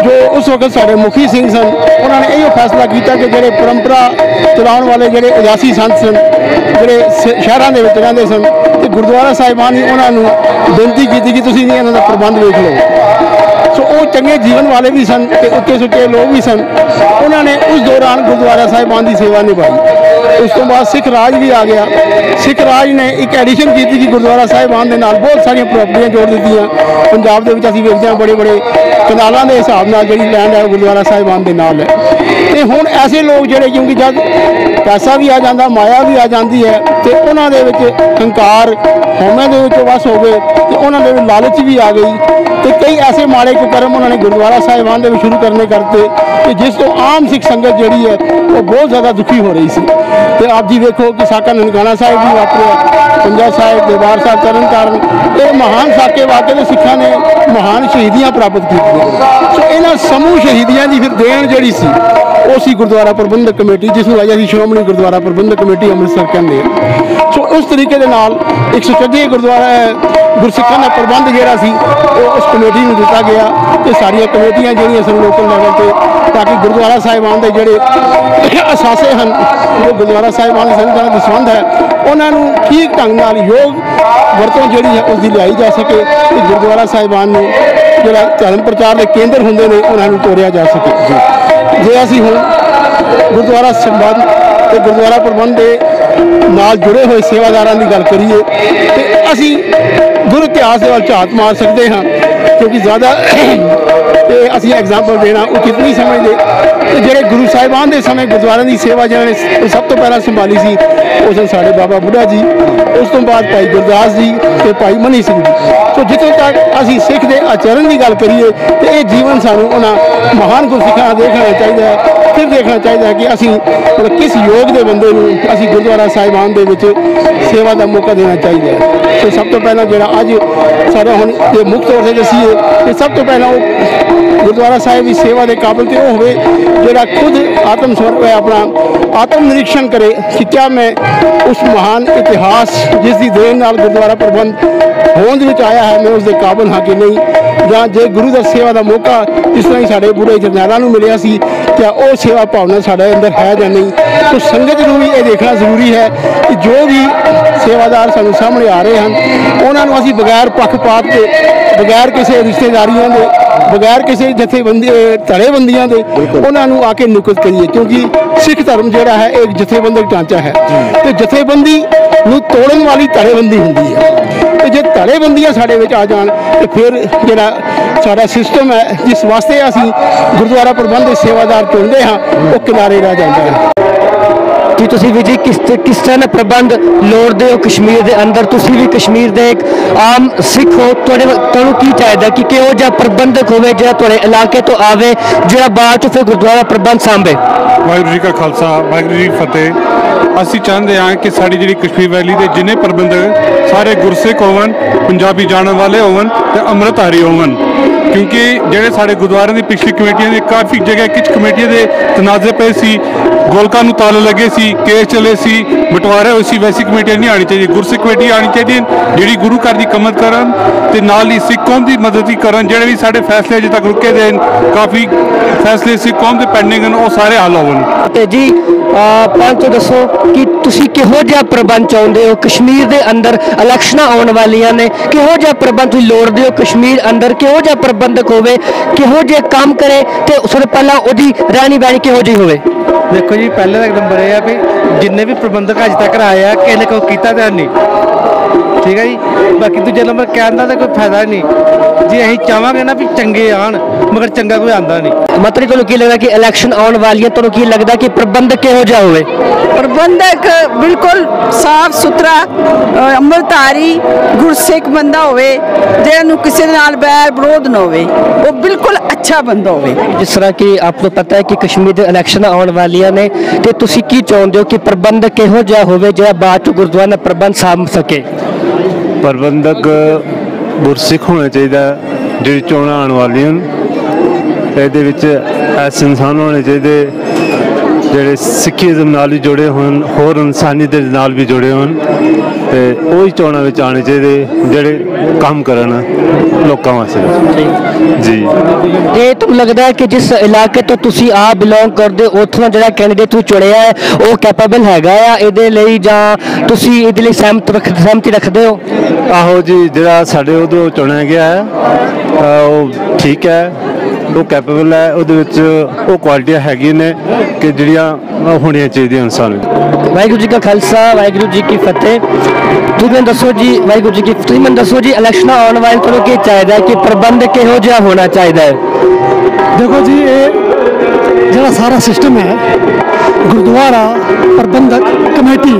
ਜੋ ਉਸ ਵਕਤ ਸਾਡੇ ਮੁਖੀ ਸਿੰਘ ਸਨ ਉਹਨਾਂ ਨੇ ਇਹੋ ਫੈਸਲਾ ਕੀਤਾ ਕਿ ਜਿਹੜੇ ਪਰੰਪਰਾ ਚਲਾਉਣ ਵਾਲੇ ਜਿਹੜੇ ਉਦਾਸੀ ਸੰਤ ਸਨ, ਜਿਹੜੇ ਸ਼ਹਿਰਾਂ ਦੇ ਵਿੱਚ ਰਹਿੰਦੇ ਸਨ, ਤੇ ਗੁਰਦੁਆਰਾ ਸਾਹਿਬਾਨ ਨੇ ਉਹਨਾਂ ਨੂੰ ਬੇਨਤੀ ਕੀਤੀ ਕਿ ਤੁਸੀਂ ਇਹਨਾਂ ਦਾ ਪ੍ਰਬੰਧ ਵੇਖ ਲਓ। ਸੋ ਉਹ ਚੰਗੇ ਜੀਵਨ ਵਾਲੇ ਵੀ ਸਨ ਤੇ ਉੱਚੇ ਸੁੱਚੇ ਲੋਕ ਵੀ ਸਨ। ਉਹਨਾਂ ਨੇ ਉਸ ਦੌਰਾਨ ਗੁਰਦੁਆਰਾ ਸਾਹਿਬਾਨ ਦੀ ਸੇਵਾ ਨਿਭਾਈ। ਉਸ ਤੋਂ ਬਾਅਦ ਸਿੱਖ ਰਾਜ ਵੀ ਆ ਗਿਆ। ਸਿੱਖ ਰਾਜ ਨੇ ਇੱਕ ਐਡੀਸ਼ਨ ਕੀਤੀ ਕਿ ਗੁਰਦੁਆਰਾ ਸਾਹਿਬਾਨ ਦੇ ਨਾਲ ਬਹੁਤ ਸਾਰੀਆਂ ਪ੍ਰਾਪਰਟੀਆਂ ਜੋੜ ਦਿੱਤੀਆਂ। ਪੰਜਾਬ ਦੇ ਵਿੱਚ ਅਸੀਂ ਵੇਖਦੇ ਹਾਂ ਬੜੇ ਬੜੇ ਕਨਾਲਾਂ ਦੇ ਹਿਸਾਬ ਨਾਲ ਜਿਹੜੀ ਲੈਂਡ ਹੈ ਗੁਰਦੁਆਰਾ ਸਾਹਿਬਾਨ ਦੇ ਨਾਲ ਹੈ। ਤੇ ਹੁਣ ਐਸੇ ਲੋਕ ਜਿਹੜੇ ਕਿਉਂਕਿ ਜਦ ਪੈਸਾ ਵੀ ਆ ਜਾਂਦਾ, ਮਾਇਆ ਵੀ ਆ ਜਾਂਦੀ ਹੈ ਤੇ ਉਹਨਾਂ ਦੇ ਵਿੱਚ ਹੰਕਾਰ ਹਉਮੈ ਦੇ ਵਿੱਚ ਵਸ ਹੋ ਗਏ ਤੇ ਉਹਨਾਂ ਦੇ ਵਿੱਚ ਲਾਲਚ ਵੀ ਆ ਗਈ ਤੇ ਕਈ ਐਸੇ ਮਾੜੇ ਕੁਕਰਮ ਉਹਨਾਂ ਨੇ ਗੁਰਦੁਆਰਾ ਸਾਹਿਬਾਨ ਦੇ ਵਿੱਚ ਸ਼ੁਰੂ ਕਰਨੇ ਕਰਤੇ ਕਿ ਜਿਸ ਤੋਂ ਆਮ ਸਿੱਖ ਸੰਗਤ ਜਿਹੜੀ ਹੈ ਉਹ ਬਹੁਤ ਜ਼ਿਆਦਾ ਦੁਖੀ ਹੋ ਰਹੀ ਸੀ। ਤੇ ਆਪ ਜੀ ਵੇਖੋ ਕਿ ਸਾਕਾ ਨਨਕਾਣਾ ਸਾਹਿਬ ਵੀ ਵਾਪਰਿਆ, ਪੰਜਾ ਸਾਹਿਬ, ਦਰਬਾਰ ਸਾਹਿਬ, ਤਰਨ ਤਾਰਨ, ਇਹ ਮਹਾਨ ਸਾਕੇ ਵਾਕੇ ਦੇ ਸਿੱਖਾਂ ਨੇ ਮਹਾਨ ਸ਼ਹੀਦੀਆਂ ਪ੍ਰਾਪਤ ਕੀਤੀਆਂ। ਸੋ ਇਹਨਾਂ ਸਮੂਹ ਸ਼ਹੀਦੀਆਂ ਦੀ ਫਿਰ ਦੇਣ ਜਿਹੜੀ ਸੀ ਉਹ ਸੀ ਗੁਰਦੁਆਰਾ ਪ੍ਰਬੰਧਕ ਕਮੇਟੀ, ਜਿਸ ਨੂੰ ਅੱਜ ਅਸੀਂ ਸ਼੍ਰੋਮਣੀ ਗੁਰਦੁਆਰਾ ਪ੍ਰਬੰਧਕ ਕਮੇਟੀ ਅੰਮ੍ਰਿਤਸਰ ਕਹਿੰਦੇ ਹਾਂ। ਸੋ ਉਸ ਤਰੀਕੇ ਦੇ ਨਾਲ ਇੱਕ ਸੁਚੱਜੇ ਗੁਰਦੁਆਰਾ ਗੁਰਸਿੱਖਾਂ ਦਾ ਪ੍ਰਬੰਧ ਜਿਹੜਾ ਸੀ ਉਹ ਉਸ ਕਮੇਟੀ ਨੂੰ ਦਿੱਤਾ ਗਿਆ ਤੇ ਸਾਰੀਆਂ ਕਮੇਟੀਆਂ ਜਿਹੜੀਆਂ ਸਨ ਲੋਕਲ ਲੈਵਲ ਤੇ, ਤਾਂ ਕਿ ਗੁਰਦੁਆਰਾ ਸਾਹਿਬਾਨ ਦੇ ਜਿਹੜੇ ਅਸਾਸੇ ਹਨ, ਜੋ ਗੁਰਦੁਆਰਾ ਸਾਹਿਬਾਨ ਦੇ ਸੰਗਤਾਂ ਦਾ ਸੰਬੰਧ ਹੈ, ਉਹਨਾਂ ਨੂੰ ਠੀਕ ਢੰਗ ਨਾਲ ਯੋਗ ਵਰਤੋਂ ਜਿਹੜੀ ਹੈ ਉਸ ਦੀ ਲਿਆਈ ਜਾ ਸਕੇ ਤੇ ਗੁਰਦੁਆਰਾ ਸਾਹਿਬਾਨ ਨੂੰ ਜਿਹੜਾ ਧਰਮ ਪ੍ਰਚਾਰ ਦੇ ਕੇਂਦਰ ਹੁੰਦੇ ਨੇ ਉਹਨਾਂ ਨੂੰ ਤੋਰਿਆ ਜਾ ਸਕੇ। ਜੇ ਅਸੀਂ ਹੁਣ ਗੁਰਦੁਆਰਾ ਸੰਬੰਧ ਤੇ ਗੁਰਦੁਆਰਾ ਪ੍ਰਬੰਧ ਦੇ ਨਾਲ ਜੁੜੇ ਹੋਏ ਸੇਵਾਦਾਰਾਂ ਦੀ ਗੱਲ ਕਰੀਏ ਤੇ ਅਸੀਂ ਗੁਰੂ ਇਤਿਹਾਸ ਦੇ ਵੱਲ ਝਾਤ ਮਾਰ ਸਕਦੇ ਹਾਂ ਕਿਉਂਕਿ ਜ਼ਿਆਦਾ ਤੇ ਅਸੀਂ ਐਗਜ਼ਾਮਪਲ ਦੇਣਾ ਉਚਿਤ ਨਹੀਂ ਸਮਝਦੇ। ਤੇ ਜਿਹੜੇ ਗੁਰੂ ਸਾਹਿਬਾਨ ਦੇ ਸਮੇਂ ਗੁਰਦੁਆਰਿਆਂ ਦੀ ਸੇਵਾ ਜਿਹਨਾਂ ਨੇ ਸਭ ਤੋਂ ਪਹਿਲਾਂ ਸੰਭਾਲੀ ਸੀ ਉਹ ਸਨ ਸਾਡੇ ਬਾਬਾ ਬੁੱਢਾ ਜੀ, ਉਸ ਤੋਂ ਬਾਅਦ ਭਾਈ ਗੁਰਦਾਸ ਜੀ ਤੇ ਭਾਈ ਮਨੀ ਸਿੰਘ ਜੀ। ਸੋ ਜਿੱਥੋਂ ਤੱਕ ਅਸੀਂ ਸਿੱਖ ਦੇ ਆਚਰਣ ਦੀ ਗੱਲ ਕਰੀਏ ਤੇ ਇਹ ਜੀਵਨ ਸਾਨੂੰ ਉਹਨਾਂ ਮਹਾਨ ਗੁਰਸਿੱਖਾਂ ਦਾ ਦੇਖਣਾ ਚਾਹੀਦਾ ਹੈ। ਫਿਰ ਦੇਖਣਾ ਚਾਹੀਦਾ ਹੈ ਕਿ ਅਸੀਂ ਕਿਸ ਯੋਗ ਦੇ ਬੰਦੇ ਨੂੰ ਅਸੀਂ ਗੁਰਦੁਆਰਾ ਸਾਹਿਬਾਨ ਦੇ ਵਿੱਚ ਸੇਵਾ ਦਾ ਮੌਕਾ ਦੇਣਾ ਚਾਹੀਦਾ ਹੈ। ਸੋ ਸਭ ਤੋਂ ਪਹਿਲਾਂ ਜਿਹੜਾ ਅੱਜ ਸਾਡਾ ਹੁਣ ਜੇ ਮੁੱਖ ਤੌਰ ਤੇ ਦੱਸੀਏ ਤੇ ਸਭ ਤੋਂ ਪਹਿਲਾਂ ਉਹ ਗੁਰਦੁਆਰਾ ਸਾਹਿਬ ਦੀ ਸੇਵਾ ਦੇ ਕਾਬਿਲ ਤੇ ਉਹ ਹੋਵੇ ਜਿਹੜਾ ਖੁਦ ਆਤਮ ਸਮਰਪਣ ਆਪਣਾ ਆਤਮ ਨਿਰੀਖਣ ਕਰੇ ਕਿ ਕਿਆ ਮੈਂ ਉਸ ਮਹਾਨ ਇਤਿਹਾਸ ਜਿਸ ਦੀ ਦੇਣ ਨਾਲ ਗੁਰਦੁਆਰਾ ਪ੍ਰਬੰਧ ਹੋਂਦ ਵਿੱਚ ਆਇਆ ਹੈ ਮੈਂ ਉਸ ਦੇ ਕਾਬਿਲ ਹਾਂ ਕਿ ਨਹੀਂ, ਜਾਂ ਜੇ ਗੁਰੂ ਦਾ ਸੇਵਾ ਦਾ ਮੌਕਾ ਜਿਸ ਤਰ੍ਹਾਂ ਹੀ ਸਾਡੇ ਬੁੱਢੇ ਜਰਨੈਲਾਂ ਨੂੰ ਮਿਲਿਆ ਸੀ ਕਿਆ ਉਹ ਸੇਵਾ ਭਾਵਨਾ ਸਾਡੇ ਅੰਦਰ ਹੈ ਜਾਂ ਨਹੀਂ। ਸੋ ਸੰਗਤ ਨੂੰ ਵੀ ਇਹ ਦੇਖਣਾ ਜ਼ਰੂਰੀ ਹੈ ਕਿ ਜੋ ਵੀ ਸੇਵਾਦਾਰ ਸਾਨੂੰ ਸਾਹਮਣੇ ਆ ਰਹੇ ਹਨ ਉਹਨਾਂ ਨੂੰ ਅਸੀਂ ਬਗੈਰ ਪੱਖਪਾਤ ਦੇ, ਬਗੈਰ ਕਿਸੇ ਰਿਸ਼ਤੇਦਾਰੀਆਂ ਦੇ, ਬਗੈਰ ਕਿਸੇ ਜਥੇਬੰਦੀ ਧੜੇਬੰਦੀਆਂ ਦੇ ਉਹਨਾਂ ਨੂੰ ਆ ਕੇ ਨਿਯੁਕਤ ਕਰੀਏ ਕਿਉਂਕਿ ਸਿੱਖ ਧਰਮ ਜਿਹੜਾ ਹੈ ਇੱਕ ਜਥੇਬੰਦਕ ਢਾਂਚਾ ਹੈ ਤੇ ਜਥੇਬੰਦੀ ਨੂੰ ਤੋੜਨ ਵਾਲੀ ਧੜੇਬੰਦੀ ਹੁੰਦੀ ਹੈ ਤੇ ਜੇ ਧੜੇਬੰਦੀਆਂ ਸਾਡੇ ਵਿੱਚ ਆ ਜਾਣ ਤੇ ਫਿਰ ਜਿਹੜਾ ਸਾਡਾ ਸਿਸਟਮ ਹੈ ਜਿਸ ਵਾਸਤੇ ਅਸੀਂ ਗੁਰਦੁਆਰਾ ਪ੍ਰਬੰਧ ਦੇ ਸੇਵਾਦਾਰ ਚੁਣਦੇ ਹਾਂ ਉਹ ਕਿਨਾਰੇ ਰਹਿ ਜਾਂਦਾ ਹੈ। ਕਿ ਤੁਸੀਂ ਵੀ ਜੀ ਕਿਸ ਤਰ੍ਹਾਂ ਪ੍ਰਬੰਧ ਲੋੜਦੇ ਹੋ ਕਸ਼ਮੀਰ ਦੇ ਅੰਦਰ? ਤੁਸੀਂ ਵੀ ਕਸ਼ਮੀਰ ਦੇ ਇੱਕ ਆਮ ਸਿੱਖ ਹੋ, ਤੁਹਾਨੂੰ ਕੀ ਚਾਹੀਦਾ ਕਿ ਕਿਹੋ ਜਿਹਾ ਪ੍ਰਬੰਧਕ ਹੋਵੇ ਜਿਹੜਾ ਤੁਹਾਡੇ ਇਲਾਕੇ ਤੋਂ ਆਵੇ, ਜਿਹੜਾ ਬਾਅਦ ਚ ਫਿਰ ਗੁਰਦੁਆਰਾ ਪ੍ਰਬੰਧ ਸਾਂਭੇ? ਵਾਹਿਗੁਰੂ ਜੀ ਕਾ ਖਾਲਸਾ, ਵਾਹਿਗੁਰੂ ਜੀ ਕੀ ਫਤਿਹ। ਅਸੀਂ ਚਾਹੁੰਦੇ ਹਾਂ ਕਿ ਸਾਡੀ ਜਿਹੜੀ ਕਸ਼ਮੀਰ ਵੈਲੀ ਦੇ ਜਿੰਨੇ ਪ੍ਰਬੰਧਕ ਸਾਰੇ ਗੁਰਸਿੱਖ ਹੋਵਣ, ਪੰਜਾਬੀ ਜਾਣਨ ਵਾਲੇ ਹੋਵਣ ਤੇ ਅੰਮ੍ਰਿਤਧਾਰੀ ਹੋਵਣ, ਕਿਉਂਕਿ ਜਿਹੜੇ ਸਾਡੇ ਗੁਰਦੁਆਰਿਆਂ ਦੀ ਪਿਛਲੀ ਕਮੇਟੀਆਂ ਦੇ ਕਾਫੀ ਜਗ੍ਹਾ ਕੁਝ ਕਮੇਟੀਆਂ ਦੇ ਤਨਾਜ਼ੇ ਪਏ ਸੀ, ਗੋਲਕਾਂ ਨੂੰ ਤਾਲੇ ਲੱਗੇ ਸੀ, ਕੇਸ ਚੱਲੇ ਸੀ, ਬਟਵਾਰੇ ਹੋਏ ਸੀ। ਵੈਸੀ ਕਮੇਟੀਆਂ ਨਹੀਂ ਆਉਣੀ ਚਾਹੀਦੀ, ਗੁਰਸਿੱਖ ਕਮੇਟੀ ਆਉਣੀ ਚਾਹੀਦੀ ਜਿਹੜੀ ਗੁਰੂ ਘਰ ਦੀ ਕਮਤ ਕਰਨ ਤੇ ਨਾਲ ਹੀ ਸਿੱਖ ਕੌਮ ਦੀ ਮਦਦ ਹੀ ਕਰਨ। ਜਿਹੜੇ ਵੀ ਸਾਡੇ ਫੈਸਲੇ ਅਜੇ ਤੱਕ ਰੁਕੇ ਦੇ ਕਾਫੀ ਫੈਸਲੇ ਸਿੱਖ ਕੌਮ ਦੇ ਪੈਂਡਿੰਗ ਹਨ, ਉਹ ਸਾਰੇ ਹੱਲ ਹੋਣ। ਤੇ ਜੀ ਪੰਜ ਤੋਂ ਦੱਸੋ ਕਿ ਤੁਸੀਂ ਕਿਹੋ ਜਿਹਾ ਪ੍ਰਬੰਧ ਚਾਹੁੰਦੇ ਹੋ ਕਸ਼ਮੀਰ ਦੇ ਅੰਦਰ? ਇਲੈਕਸ਼ਨਾਂ ਆਉਣ ਵਾਲੀਆਂ ਨੇ, ਕਿਹੋ ਜਿਹਾ ਪ੍ਰਬੰਧ ਤੁਸੀਂ ਲੋੜਦੇ ਹੋ ਕਸ਼ਮੀਰ ਅੰਦਰ? ਕਿਹੋ ਜਿਹਾ ਪ੍ਰਬੰਧਕ ਹੋਵੇ, ਕਿਹੋ ਜਿਹਾ ਕੰਮ ਕਰੇ ਤੇ ਉਸ ਤੋਂ ਪਹਿਲਾਂ ਉਹਦੀ ਰਹਿਣੀ ਬਹਿਣੀ ਕਿਹੋ ਜਿਹੀ ਹੋਵੇ? ਦੇਖੋ ਜੀ, ਪਹਿਲੇ ਦਾ ਨੰਬਰ ਇਹ ਆ ਵੀ ਜਿੰਨੇ ਵੀ ਪ੍ਰਬੰਧਕ ਅੱਜ ਤੱਕ ਆਏ ਆ ਕਿਸੇ ਨੇ ਕੋਈ ਕੀਤਾ ਤਾਂ ਨਹੀਂ, ਠੀਕ ਹੈ ਜੀ। ਬਾਕੀ ਦੂਜੇ ਨੰਬਰ ਕਹਿਣ ਦਾ ਤਾਂ ਕੋਈ ਫਾਇਦਾ ਨਹੀਂ ਜੀ। ਅਸੀਂ ਚਾਹਾਂਗੇ ਨਾ ਵੀ ਚੰਗੇ ਆਣ, ਮਗਰ ਚੰਗਾ ਕੋਈ ਆਂਦਾ ਨਹੀਂ। ਮਤਲਬ ਤੁਹਾਨੂੰ ਕੀ ਲੱਗਦਾ ਕਿ ਇਲੈਕਸ਼ਨ ਆਉਣ ਵਾਲੀਆਂ, ਤੁਹਾਨੂੰ ਕੀ ਲੱਗਦਾ ਕਿ ਪ੍ਰਬੰਧਕ ਕਿਹੋ ਜਿਹਾ ਹੋਵੇ? ਪ੍ਰਬੰਧਕ ਬਿਲਕੁਲ ਸਾਫ ਸੁਥਰਾ ਅੰਮ੍ਰਿਤਧਾਰੀ ਗੁਰਸਿੱਖ ਬੰਦਾ ਹੋਵੇ, ਜਿਹਨੂੰ ਨੂੰ ਕਿਸੇ ਨਾਲ ਬੈਰ ਵਿਰੋਧ ਨਾ ਹੋਵੇ, ਉਹ ਬਿਲਕੁਲ ਅੱਛਾ ਬੰਦਾ ਹੋਵੇ। ਜਿਸ ਤਰ੍ਹਾਂ ਕਿ ਆਪ ਨੂੰ ਪਤਾ ਹੈ ਕਿ ਕਸ਼ਮੀਰ ਦੇ ਇਲੈਕਸ਼ਨ ਆਉਣ ਵਾਲੀਆਂ ਨੇ, ਤੇ ਤੁਸੀਂ ਕੀ ਚਾਹੁੰਦੇ ਹੋ ਕਿ ਪ੍ਰਬੰਧਕ ਕਿਹੋ ਜਿਹਾ ਹੋਵੇ ਜਿਹੜਾ ਬਾਅਦ ਚ ਗੁਰਦੁਆਰਾ ਦਾ ਪ੍ਰਬੰਧ ਸਾਂਭ ਸਕੇ? ਪ੍ਰਬੰਧਕ ਗੁਰਸਿੱਖ ਹੋਣਾ ਚਾਹੀਦਾ। ਜਿਹੜੀ ਚੋਣਾਂ ਆਉਣ ਵਾਲੀਆਂ ਇਹਦੇ ਵਿੱਚ ਐਸੇ ਇਨਸਾਨ ਹੋਣੇ ਚਾਹੀਦੇ ਜਿਹੜੇ ਸਿੱਖੀਜ਼ਮ ਨਾਲ ਵੀ ਜੁੜੇ ਹੋਣ, ਹੋਰ ਇਨਸਾਨੀਅਤ ਦੇ ਨਾਲ ਵੀ ਜੁੜੇ ਹੋਣ, ਤੇ ਉਹੀ ਚੋਣਾਂ ਵਿੱਚ ਆਉਣੇ ਚਾਹੀਦੇ ਜਿਹੜੇ ਕੰਮ ਕਰਨ ਲੋਕਾਂ ਵਾਸਤੇ ਜੀ। ਇਹ ਤੁਹਾਨੂੰ ਲੱਗਦਾ ਹੈ ਕਿ ਜਿਸ ਇਲਾਕੇ ਤੋਂ ਤੁਸੀਂ ਆਪ ਬਿਲੋਂਗ ਕਰਦੇ ਹੋ, ਉੱਥੋਂ ਦਾ ਜਿਹੜਾ ਕੈਂਡੀਡੇਟ ਤੁਸੀਂ ਚੁਣਿਆ ਹੈ ਉਹ ਕੈਪੇਬਲ ਹੈਗਾ ਆ ਇਹਦੇ ਲਈ, ਜਾਂ ਤੁਸੀਂ ਇਹਦੇ ਲਈ ਸਹਿਮਤੀ ਰੱਖਦੇ ਹੋ? ਆਹੋ ਜੀ, ਜਿਹੜਾ ਸਾਡੇ ਉਦੋਂ ਚੁਣਿਆ ਗਿਆ ਹੈ ਉਹ ਠੀਕ ਹੈ, ਉਹ ਕੈਪੇਬਲ ਹੈ, ਉਹਦੇ ਵਿੱਚ ਉਹ ਕੁਆਲਿਟੀਆਂ ਹੈਗੀਆਂ ਨੇ ਕਿ ਜਿਹੜੀਆਂ ਹੋਣੀਆਂ ਚਾਹੀਦੀਆਂ ਇਨਸਾਨ ਨੂੰ। ਵਾਹਿਗੁਰੂ ਜੀ ਕਾ ਖਾਲਸਾ, ਵਾਹਿਗੁਰੂ ਜੀ ਕੀ ਫਤਿਹ। ਤੁਸੀਂ ਮੈਨੂੰ ਦੱਸੋ ਜੀ, ਵਾਹਿਗੁਰੂ ਜੀ ਕੀ, ਤੁਸੀਂ ਮੈਨੂੰ ਦੱਸੋ ਜੀ, ਇਲੈਕਸ਼ਨਾਂ ਆਉਣ ਵਾਲੇ ਤੁਹਾਨੂੰ ਕੀ ਚਾਹੀਦਾ ਹੈ ਕਿ ਪ੍ਰਬੰਧ ਕਿਹੋ ਜਿਹਾ ਹੋਣਾ ਚਾਹੀਦਾ ਹੈ? ਦੇਖੋ ਜੀ, ਇਹ ਜਿਹੜਾ ਸਾਰਾ ਸਿਸਟਮ ਹੈ ਗੁਰਦੁਆਰਾ ਪ੍ਰਬੰਧਕ ਕਮੇਟੀ,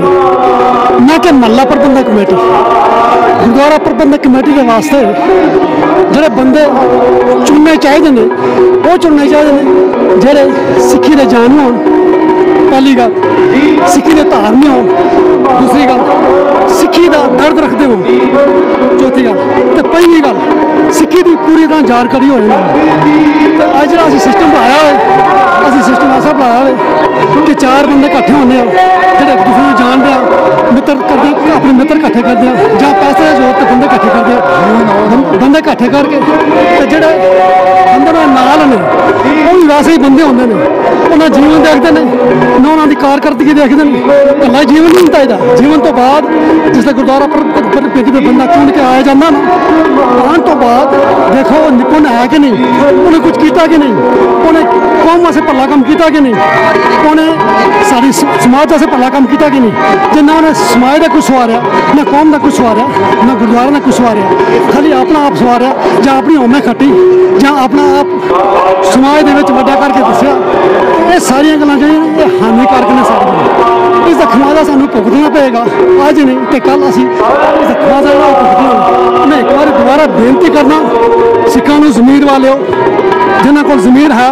ਨਾ ਕਿ ਮਹੱਲਾ ਪ੍ਰਬੰਧਕ ਕਮੇਟੀ। ਗੁਰਦੁਆਰਾ ਪ੍ਰਬੰਧਕ ਕਮੇਟੀ ਦੇ ਵਾਸਤੇ ਜਿਹੜੇ ਬੰਦੇ ਚੁਣਨੇ ਚਾਹੀਦੇ ਨੇ ਉਹ ਚੁਣਨੇ ਚਾਹੀਦੇ ਨੇ ਜਿਹੜੇ ਸਿੱਖੀ ਦੇ ਜਾਣੂ ਹੋਣ, ਪਹਿਲੀ ਗੱਲ, ਸਿੱਖੀ ਦੇ ਧਾਰਨੀ ਹੋਣ, ਦੂਸਰੀ ਗੱਲ ਸਿੱਖੀ ਦਾ ਦਰਦ ਰੱਖਦੇ ਹੋਣ, ਚੌਥੀ ਗੱਲ, ਤੇ ਪੰਜਵੀਂ ਗੱਲ ਸਿੱਖੀ ਦੀ ਪੂਰੀ ਤਰ੍ਹਾਂ ਜਾਣਕਾਰੀ ਹੋਣੀ। ਤੇ ਅੱਜ ਜਿਹੜਾ ਅਸੀਂ ਸਿਸਟਮ ਬਣਾਇਆ ਹੋਇਆ, ਅਸੀਂ ਸਿਸਟਮ ਐਸਾ ਬਣਾਇਆ ਹੋਇਆ ਕਿ ਚਾਰ ਬੰਦੇ ਇਕੱਠੇ ਹੁੰਦੇ ਆ, ਜਿਹੜੇ ਇੱਕ ਦੂਸਰੇ ਨੂੰ ਜਾਣਦੇ ਆ, ਮਿੱਤਰ ਕਰਦੇ, ਆਪਣੇ ਮਿੱਤਰ ਇਕੱਠੇ ਕਰਦੇ ਆ, ਜਾਂ ਪੈਸੇ ਦੇ ਜ਼ੋਰ ਤੇ ਬੰਦੇ ਇਕੱਠੇ ਕਰਦੇ ਆ। ਬੰਦੇ ਇਕੱਠੇ ਕਰਕੇ ਤੇ ਜਿਹੜੇ ਬੰਦੇ ਨਾਲ ਨੇ ਉਹ ਵੀ ਵੈਸੇ ਹੀ ਬੰਦੇ ਹੁੰਦੇ ਨੇ, ਉਹਨਾਂ ਜੀਵਨ ਦੇਖਦੇ ਨੇ, ਨਾ ਉਹਨਾਂ ਦੀ ਕਾਰਕਰਦਗੀ ਦੇਖਦੇ ਨੇ, ਇਕੱਲਾ ਜੀਵਨ ਨਹੀਂ ਹੁੰਦਾ ਇਹਦਾ। ਜੀਵਨ ਤੋਂ ਬਾਅਦ ਜਿਸ ਦਾ ਗੁਰਦੁਆਰਾ ਪੇਟੀ ਦੇ ਬੰਦਾ ਚੁਣ ਕੇ ਆਇਆ ਜਾਂਦਾ ਨਾ, ਆਉਣ ਤੋਂ ਬਾਅਦ ਦੇਖੋ ਨਿਪੁੰਨ ਹੈ ਕਿ ਨਹੀਂ, ਉਹਨੇ ਕੁਝ ਕੀਤਾ ਕਿ ਨਹੀਂ, ਉਹਨੇ ਕੌਮ ਵਾਸਤੇ ਭਲਾ ਕੰਮ ਕੀਤਾ ਕਿ ਨਹੀਂ, ਉਹਨੇ ਸਾਡੀ ਸਮਾਜ ਵਾਸਤੇ ਭਲਾ ਕੰਮ ਕੀਤਾ ਕਿ ਨਹੀਂ। ਜੇ ਨਾ ਉਹਨੇ ਸਮਾਜ ਦਾ ਕੁਝ ਸਵਾਰਿਆ, ਨਾ ਕੌਮ ਦਾ ਕੁਝ ਸਵਾਰਿਆ, ਨਾ ਗੁਰਦੁਆਰਾ ਦਾ ਕੁਝ ਸਵਾਰਿਆ, ਖਾਲੀ ਆਪਣਾ ਆਪ ਸਵਾਰਿਆ, ਜਾਂ ਆਪਣੀ ਹੋਮੇ ਖੱਟੀ, ਜਾਂ ਆਪਣਾ ਆਪ ਸਮਾਜ ਦੇ ਵਿੱਚ ਵੱਡਾ ਕਰਕੇ ਦੱਸਿਆ, ਇਹ ਸਾਰੀਆਂ ਗੱਲਾਂ ਜਿਹੜੀਆਂ ਇਹ ਹਾਨੀਕਾਰਕ ਨੇ ਸਾਡੇ। ਇਸ ਦਾ ਖਮਾਦਾ ਸਾਨੂੰ ਭੁਗਤਣਾ ਪਏਗਾ, ਅੱਜ ਨਹੀਂ ਤੇ ਕੱਲ ਅਸੀਂ ਇਸ ਦਾ ਖਮਾਦਾ ਜਿਹੜਾ ਭੁਗਤਣਾ। ਮੈਂ ਇੱਕ ਵਾਰ ਦੁਬਾਰਾ ਬੇਨਤੀ ਕਰਨਾ ਸਿੱਖਾਂ ਨੂੰ, ਜ਼ਮੀਰ ਵਾਲਿਓ, ਜਿਨ੍ਹਾਂ ਕੋਲ ਜ਼ਮੀਰ ਹੈ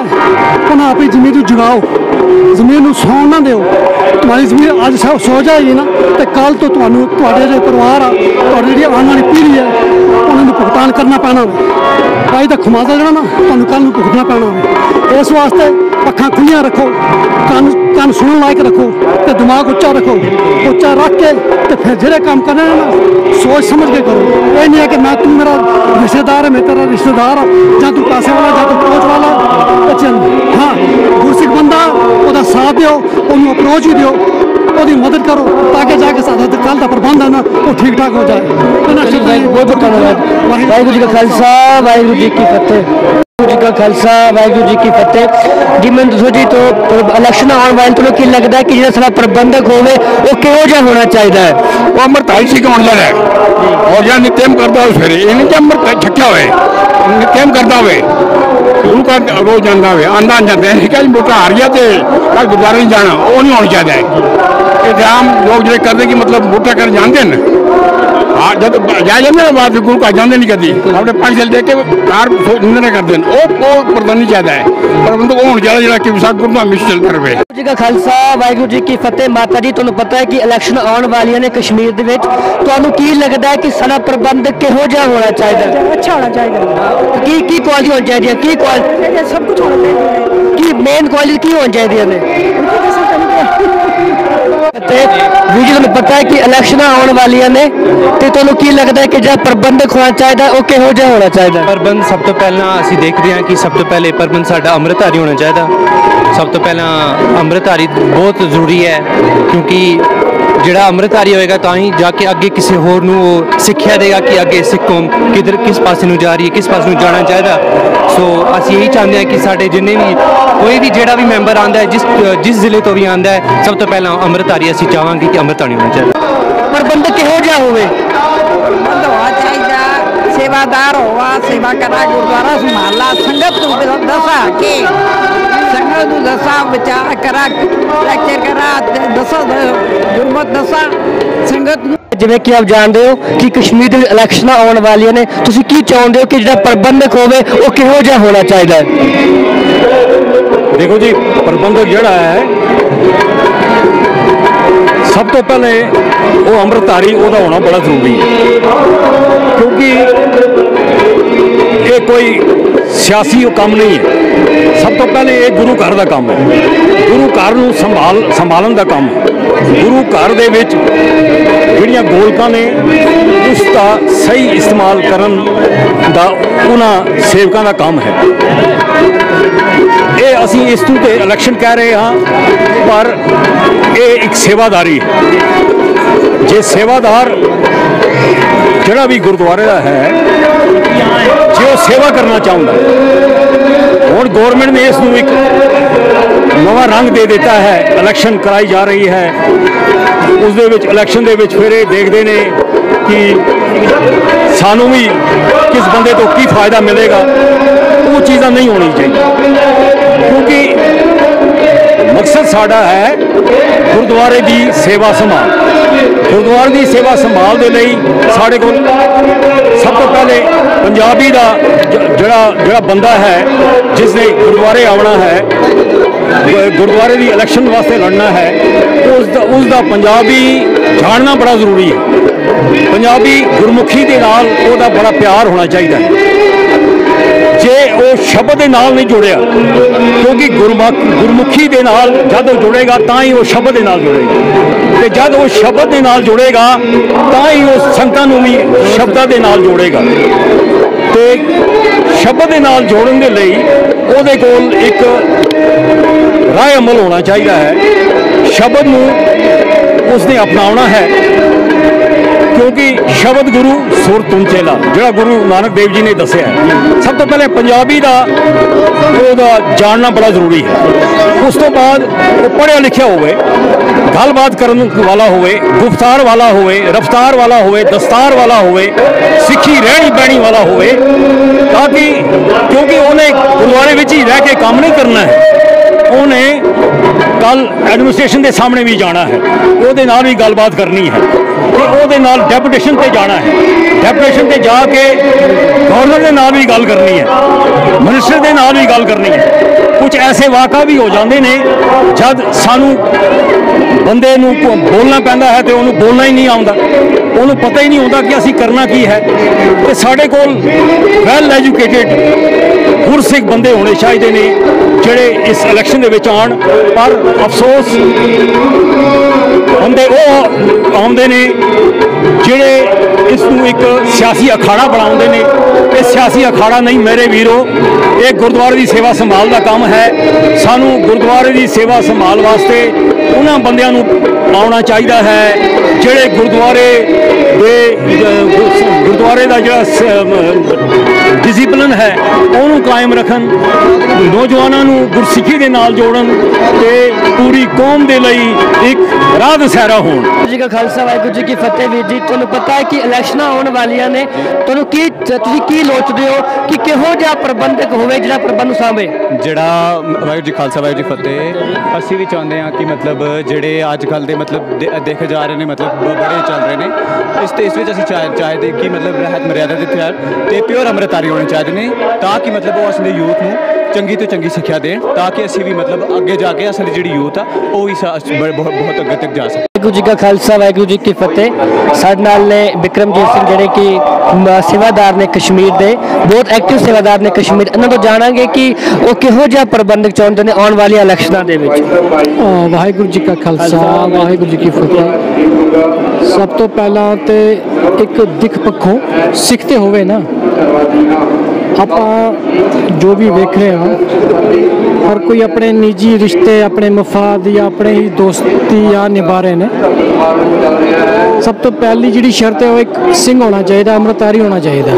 ਉਹਨਾਂ ਆਪਣੀ ਜ਼ਮੀਰ ਨੂੰ ਜਗਾਓ, ਜ਼ਮੀਰ ਨੂੰ ਸੌਣ ਨਾ ਦਿਓ। ਤੁਹਾਡੀ ਜ਼ਮੀਰ ਅੱਜ ਸੋ ਜਾਏਗੀ ਨਾ, ਤੇ ਕੱਲ ਤੋਂ ਤੁਹਾਨੂੰ ਤੁਹਾਡੇ ਜਿਹੜੇ ਪਰਿਵਾਰ ਆ, ਤੁਹਾਡੀ ਜਿਹੜੀ ਆਉਣ ਵਾਲੀ ਪੀੜ੍ਹੀ ਹੈ, ਉਹਨਾਂ ਨੂੰ ਭੁਗਤਾਨ ਕਰਨਾ ਪੈਣਾ। ਅੱਜ ਦਾ ਖਮਾਦਾ ਜਿਹੜਾ ਨਾ ਤੁਹਾਨੂੰ ਕੱਲ ਨੂੰ ਭੁਗਤਣਾ ਪੈਣਾ। ਇਸ ਵਾਸਤੇ ਅੱਖਾਂ ਖੁੱਲੀਆਂ ਰੱਖੋ, ਕੰਨ ਸੁਣਨ ਲਾਇਕ ਰੱਖੋ, ਤੇ ਦਿਮਾਗ ਉੱਚਾ ਰੱਖੋ। ਉੱਚਾ ਰੱਖ ਕੇ ਤੇ ਫਿਰ ਜਿਹੜੇ ਕੰਮ ਕਰਨੇ ਨੇ ਨਾ ਸੋਚ ਸਮਝ ਕੇ ਕਰੋ। ਇਹ ਨਹੀਂ ਹੈ ਕਿ ਮੈਂ ਤੂੰ ਮੇਰਾ ਰਿਸ਼ਤੇਦਾਰ ਹੈ, ਮੈਂ ਤੇਰਾ ਰਿਸ਼ਤੇਦਾਰ ਹਾਂ, ਜਾਂ ਤੂੰ ਪੈਸੇ ਵਾਲਾ, ਜਾਂ ਤੂੰ ਪਹੁੰਚ ਵਾਲਾ। ਅੱਛਾ ਹਾਂ, ਗੁਰਸਿੱਖ ਬੰਦਾ, ਉਹਦਾ ਸਾਥ ਦਿਓ, ਉਹਨੂੰ ਅਪਰੋਚ ਹੀ ਦਿਓ, ਉਹਦੀ ਮਦਦ ਕਰੋ, ਤਾਂ ਕਿ ਜਾ ਕੇ ਸਾਡਾ ਕੱਲ ਦਾ ਪ੍ਰਬੰਧ ਹੈ ਨਾ ਉਹ ਠੀਕ ਠਾਕ ਹੋ ਜਾਏ। ਬਹੁਤ ਬਹੁਤ ਧੰਨਵਾਦ। ਵਾਹਿਗੁਰੂ ਜੀ ਕਾ ਖਾਲਸਾ, ਵਾਹਿਗੁਰੂ ਜੀ ਕੀ ਫਤਿਹ। ਵਾਹਿਗੁਰੂ ਜੀ ਕਾ ਖਾਲਸਾ, ਵਾਹਿਗੁਰੂ ਜੀ ਕੀ ਫਤਿਹ। ਜੀ ਮੈਨੂੰ ਦੱਸੋ ਜੀ, ਤੋਂ ਇਲੈਕਸ਼ਨ ਆਉਣ ਵਾਲੇ ਤੁਹਾਨੂੰ ਕੀ ਲੱਗਦਾ ਹੈ ਕਿ ਜਿਹੜਾ ਸਾਡਾ ਪ੍ਰਬੰਧਕ ਹੋਵੇ ਉਹ ਕਿਹੋ ਜਿਹਾ ਹੋਣਾ ਚਾਹੀਦਾ ਹੈ? ਉਹ ਅੰਮ੍ਰਿਤਧਾਰੀ ਸਿੱਖ ਹੋਣਾ ਚਾਹੀਦਾ ਹੈ, ਔਰ ਜਾਂ ਨਿਤਨੇਮ ਕਰਦਾ ਹੋਵੇ, ਫਿਰ ਇਹ ਨਹੀਂ ਕਿ ਅੰਮ੍ਰਿਤ ਛਕਿਆ ਹੋਵੇ, ਨਿਤਨੇਮ ਕਰਦਾ ਹੋਵੇ, ਗੁਰੂ बूटा रोज जाता हो आंदा जाता है क्या बूटा हार गया तो कल गुरुद्वारे नहीं जाना, वो नहीं होना चाहिए है। ये आम लोग जो करते कि मतलब बूटा कर जानते हैं हाँ जब जाए जाते ना बात गुरु का जानते नहीं कभी अपने 5 साल देख के कार निंदा करते हैं वो प्रबंध नहीं चाहता है प्रबंध वो होना चाहिए कि विशाख गुरु का मिस चल करवे जी का खालसा वाहिगुरू जी की फतेह। माता जी ਤੁਹਾਨੂੰ पता है कि इलैक्शन आने वाली ने कश्मीर ਦੇ ਵਿੱਚ ਤੁਹਾਨੂੰ ਕੀ लगता है कि सारा प्रबंध किहो जिहा होना चाहिए? अच्छा होना चाहिए की क्वालिटी होनी चाहिए की क्वालिटी सब कुछ होना चाहिए की मेन क्वालिटी की होनी चाहिए ने ਤੇ ਵੀ ਜੀ ਤੁਹਾਨੂੰ ਪਤਾ ਹੈ ਕਿ ਇਲੈਕਸ਼ਨਾਂ ਆਉਣ ਵਾਲੀਆਂ ਨੇ ਤੇ ਤੁਹਾਨੂੰ ਕੀ ਲੱਗਦਾ ਹੈ ਕਿ ਜਿਹੜਾ ਪ੍ਰਬੰਧਕ ਹੋਣਾ ਚਾਹੀਦਾ ਉਹ ਕਿਹੋ ਜਿਹਾ ਹੋਣਾ ਚਾਹੀਦਾ? ਪ੍ਰਬੰਧ ਸਭ ਤੋਂ ਪਹਿਲਾਂ ਅਸੀਂ ਦੇਖਦੇ ਹਾਂ ਕਿ ਸਭ ਤੋਂ ਪਹਿਲੇ ਪ੍ਰਬੰਧ ਸਾਡਾ ਅੰਮ੍ਰਿਤਧਾਰੀ ਹੋਣਾ ਚਾਹੀਦਾ। ਸਭ ਤੋਂ ਪਹਿਲਾਂ ਅੰਮ੍ਰਿਤਧਾਰੀ ਬਹੁਤ ਜ਼ਰੂਰੀ ਹੈ ਕਿਉਂਕਿ ਜਿਹੜਾ ਅੰਮ੍ਰਿਤਧਾਰੀ ਹੋਏਗਾ ਤਾਂ ਹੀ ਜਾ ਕੇ ਅੱਗੇ ਕਿਸੇ ਹੋਰ ਨੂੰ ਉਹ ਸਿੱਖਿਆ ਦੇਗਾ ਕਿ ਅੱਗੇ ਸਿੱਖ ਕੌਮ ਕਿਧਰ ਕਿਸ ਪਾਸੇ ਨੂੰ ਜਾ ਰਹੀ ਹੈ, ਕਿਸ ਪਾਸੇ ਨੂੰ ਜਾਣਾ ਚਾਹੀਦਾ। ਸੋ ਅਸੀਂ ਇਹੀ ਚਾਹੁੰਦੇ ਹਾਂ ਕਿ ਸਾਡੇ ਜਿੰਨੇ ਵੀ ਕੋਈ ਵੀ ਜਿਹੜਾ ਵੀ ਮੈਂਬਰ ਆਉਂਦਾ ਹੈ ਜਿਸ ਜ਼ਿਲ੍ਹੇ ਤੋਂ ਵੀ ਆਉਂਦਾ ਹੈ ਸਭ ਤੋਂ ਪਹਿਲਾਂ ਅੰਮ੍ਰਿਤਧਾਰੀ ਅਸੀਂ ਚਾਹਾਂਗੇ ਕਿ ਅੰਮ੍ਰਿਤਧਾਰੀ ਹੋਣਾ ਚਾਹੀਦਾ। ਪ੍ਰਬੰਧ ਕਿਹੋ ਜਿਹਾ ਹੋਵੇ? ਪ੍ਰਬੰਧ ਹੋਣਾ ਚਾਹੀਦਾ ਸੇਵਾਦਾਰ ਹੋਵਾ ਸੇਵਾ ਕਰਾ ਗੁਰਦੁਆਰਾ ਸੰਭਾਲਾ ਸੰਗਤ ਨੂੰ ਦਸਾ ਕੇ ਸੰਗਤ ਨੂੰ ਦਸਾ ਵਿਚਾਰ ਕਰਾ ਲੈਕਚਰ ਕਰਾ ਦਸਾ ਗੁਰਮਤ ਦਸਾ ਸੰਗਤ ਨੂੰ। ਜਿਵੇਂ ਕਿ ਆਪ ਜਾਣਦੇ ਹੋ ਕਿ ਕਸ਼ਮੀਰ ਦੇ ਇਲੈਕਸ਼ਨਾਂ ਆਉਣ ਵਾਲੀਆਂ ਨੇ, ਤੁਸੀਂ ਕੀ ਚਾਹੁੰਦੇ ਹੋ ਕਿ ਜਿਹੜਾ ਪ੍ਰਬੰਧਕ ਹੋਵੇ ਉਹ ਕਿਹੋ ਜਿਹਾ ਹੋਣਾ ਚਾਹੀਦਾ ਹੈ? देखो जी प्रबंधक जड़ा है सब तो पहले वो अमृतधारी ओदा होना बड़ा जरूरी है क्योंकि ये कोई सियासी काम नहीं है। सब तो पहले ये गुरु घर का काम है, गुरु घर नूं संभालन का काम है। गुरु घर दे विच जिहड़ियां गोलकां ने उसका सही इस्तेमाल करन दा उन्हां सेवकां दा काम है। ये असी इस तू ते इलैक्शन कह रहे हाँ पर ये एक सेवादारी है। जे सेवादार जड़ा भी गुरुद्वारे का है जे वो सेवा करना चाहता है और गवर्नमेंट ने इसनूं एक नवा रंग दे देता है। इलैक्शन कराई जा रही है उस दे विच इलैक्शन दे विच फिर देखते हैं कि सानू भी किस बंदे तो की फायदा मिलेगा, वो चीज़ां नहीं होनी चाहिए क्योंकि मकसद साड़ा है गुरुद्वारे की सेवा संभाल। गुरुद्वारे की सेवा संभाल दे लई साढ़े को सब तो पहले पंजाबी का जड़ा बंदा है जिसने गुरुद्वारे आना है, गुरुद्वारे की इलैक्शन वास्ते लड़ना है, उसका पंजाबी जानना बड़ा जरूरी है। पंजाबी गुरमुखी के नाल ओदा बड़ा प्यार होना चाहिए जे वो शब्द के नाल नहीं जुड़िया क्योंकि गुरमुखी के नाल जब वो जुड़ेगा तो ही वो शब्द के नाल जुड़ेगा तो जब वो शब्द के नाल जुड़ेगा तो ही वो संगतां नूं भी शब्दां के नाल जोड़ेगा। तो शब्द के नाल जोड़न के लिए उहदे कोल एक राय अमल होना चाहिए है। शब्द नूं उसने अपनाना है क्योंकि शब्द गुरु सुर तुम चेला जो गुरु नानक देव जी ने दसिया है। सब तो पहले पंजाबी का जानना बड़ा जरूरी है। उस तो बाद वो पढ़िया लिखा होवे, गलबात करने वाला होवे, गुफ्तार वाला होवे, रफ्तार वाला होवे, दस्तार वाला होवे, सिक्खी रहनी बहनी वाला होवे ताकि क्योंकि उन्हें गुरुद्वारे में ही रह के काम नहीं करना है, उन्हें कल एडमिनिस्ट्रेशन के सामने भी जाना है, ਉਹਦੇ ਨਾਲ भी गलबात करनी है तो ਉਹਦੇ ਨਾਲ डेपुटेशन पे जाना है, डेपुटेशन पे जाके गवर्नर के नाल भी गल करनी है, मिनिस्टर के नाल भी गल करनी है। कुछ ऐसे वाक़ा भी हो जाते हैं जब सानू बंदे नूं बोलना पैंदा है तो उन्होंने बोलना ही नहीं आता, उन्होंने पता ही नहीं होता कि असी करना की है। तो साढ़े कोल वैल एजुकेटेड गुरसिख बंदे होने चाहिए ने ਜਿਹੜੇ इस इलैक्शन के आन, पर अफसोस बंदे वो आते ने ਜਿਹੜੇ इसनूं एक सियासी अखाड़ा बनाते हैं। ये सियासी अखाड़ा नहीं मेरे वीरो, ये गुरुद्वारे की सेवा संभाल का काम है। सानू गुरुद्वारे की सेवा संभाल वास्ते उन्होंने बंदियां नूं आना चाहिए है ਜਿਹੜੇ गुरुद्वारे का जो ਡਿਸਪਲਿਨ ਹੈ ਉਹਨੂੰ ਕਾਇਮ ਰੱਖਣ, ਨੌਜਵਾਨਾਂ ਨੂੰ ਗੁਰਸਿੱਖੀ ਦੇ ਨਾਲ ਜੋੜਨ ਤੇ ਪੂਰੀ ਕੌਮ ਦੇ ਲਈ ਇੱਕ ਰਾਹ ਦਸਹਿਰਾ ਹੋਣ। ਜੀ ਕਾ ਖਾਲਸਾ ਵਾਹਿਗੁਰੂ ਜੀ ਕੀ ਫਤਿਹ। ਵੀਰ ਜੀ, ਤੁਹਾਨੂੰ ਪਤਾ ਹੈ ਕਿ ਇਲੈਕਸ਼ਨਾਂ ਆਉਣ ਵਾਲੀਆਂ ਨੇ, ਤੁਹਾਨੂੰ ਤੁਸੀਂ ਕੀ ਸੋਚਦੇ ਹੋ ਕਿ ਕਿਹੋ ਜਿਹਾ ਪ੍ਰਬੰਧਕ ਹੋਵੇ ਜਿਹੜਾ ਪ੍ਰਬੰਧ ਸਾਂਭੇ? ਜਿਹੜਾ ਵਾਹਿਗੁਰੂ ਜੀ ਖਾਲਸਾ ਵਾਹਿਗੁਰੂ ਜੀ ਫਤਿਹ, ਅਸੀਂ ਵੀ ਚਾਹੁੰਦੇ ਹਾਂ ਕਿ ਮਤਲਬ ਜਿਹੜੇ ਅੱਜ ਕੱਲ੍ਹ ਦੇ ਮਤਲਬ ਦੇਖੇ ਜਾ ਰਹੇ ਨੇ ਮਤਲਬ ਬੜੇ ਚੱਲ ਰਹੇ ਨੇ, ਇਸ ਵਿੱਚ ਅਸੀਂ ਚਾਹਦੇ ਕਿ ਮਤਲਬ ਰਹਿਤ ਮਰਿਆਦਾ ਦੇ ਤਿਆਰ ਤੇ ਪਿਓਰ ਅੰਮ੍ਰਿਤਧਾਰੀ ਹੋਣੇ ਚਾਹੀਦੇ ਨੇ, ਤਾਂ ਕਿ ਮਤਲਬ ਉਹ ਅਸਲੀ ਯੂਥ ਨੂੰ ਚੰਗੀ ਤੋਂ ਚੰਗੀ ਸਿੱਖਿਆ ਦੇਣ, ਤਾਂ ਕਿ ਅਸੀਂ ਵੀ ਮਤਲਬ ਅੱਗੇ ਜਾ ਕੇ ਅਸਲੀ ਜਿਹੜੀ ਯੂਥ ਆ ਉਹ ਵੀ ਬਹੁਤ ਅੱਗੇ ਤੱਕ ਜਾ ਸਕੇ। ਵਾਹਿਗੁਰੂ ਜੀ ਕਾ ਖਾਲਸਾ ਵਾਹਿਗੁਰੂ ਜੀ ਕੀ ਫਤਿਹ। ਸਾਡੇ ਨਾਲ ਨੇ ਬਿਕਰਮਜੀਤ ਸਿੰਘ ਜਿਹੜੇ ਕਿ ਸੇਵਾਦਾਰ ਨੇ ਕਸ਼ਮੀਰ ਦੇ, ਬਹੁਤ ਐਕਟਿਵ ਸੇਵਾਦਾਰ ਨੇ ਕਸ਼ਮੀਰ। ਇਹਨਾਂ ਤੋਂ ਜਾਣਾਂਗੇ ਕਿ ਉਹ ਕਿਹੋ ਜਿਹਾ ਪ੍ਰਬੰਧਕ ਚਾਹੁੰਦੇ ਨੇ ਆਉਣ ਵਾਲੀਆਂ ਇਲੈਕਸ਼ਨਾਂ ਦੇ ਵਿੱਚ। ਵਾਹਿਗੁਰੂ ਜੀ ਕਾ ਖਾਲਸਾ ਵਾਹਿਗੁਰੂ ਜੀ ਕੀ ਫਤਿਹ। ਸਭ ਤੋਂ ਪਹਿਲਾਂ ਤੇ ਇੱਕ ਦਿਖ ਪੱਖੋਂ ਸਿੱਖਦੇ ਹੋਵੇ ਨਾ, ਆਪਾਂ ਜੋ ਵੀ ਵੇਖ ਰਹੇ ਹਾਂ, ਹਰ ਕੋਈ ਆਪਣੇ ਨਿੱਜੀ ਰਿਸ਼ਤੇ, ਆਪਣੇ ਮਫਾਦ ਜਾਂ ਆਪਣੇ ਹੀ ਦੋਸਤੀ ਜਾਂ ਨਿਭਾ ਰਹੇ ਨੇ। ਸਭ ਤੋਂ ਪਹਿਲੀ ਜਿਹੜੀ ਸ਼ਰਤ ਹੈ ਉਹ ਇੱਕ ਸਿੰਘ ਹੋਣਾ ਚਾਹੀਦਾ, ਅੰਮ੍ਰਿਤਧਾਰੀ ਹੋਣਾ ਚਾਹੀਦਾ।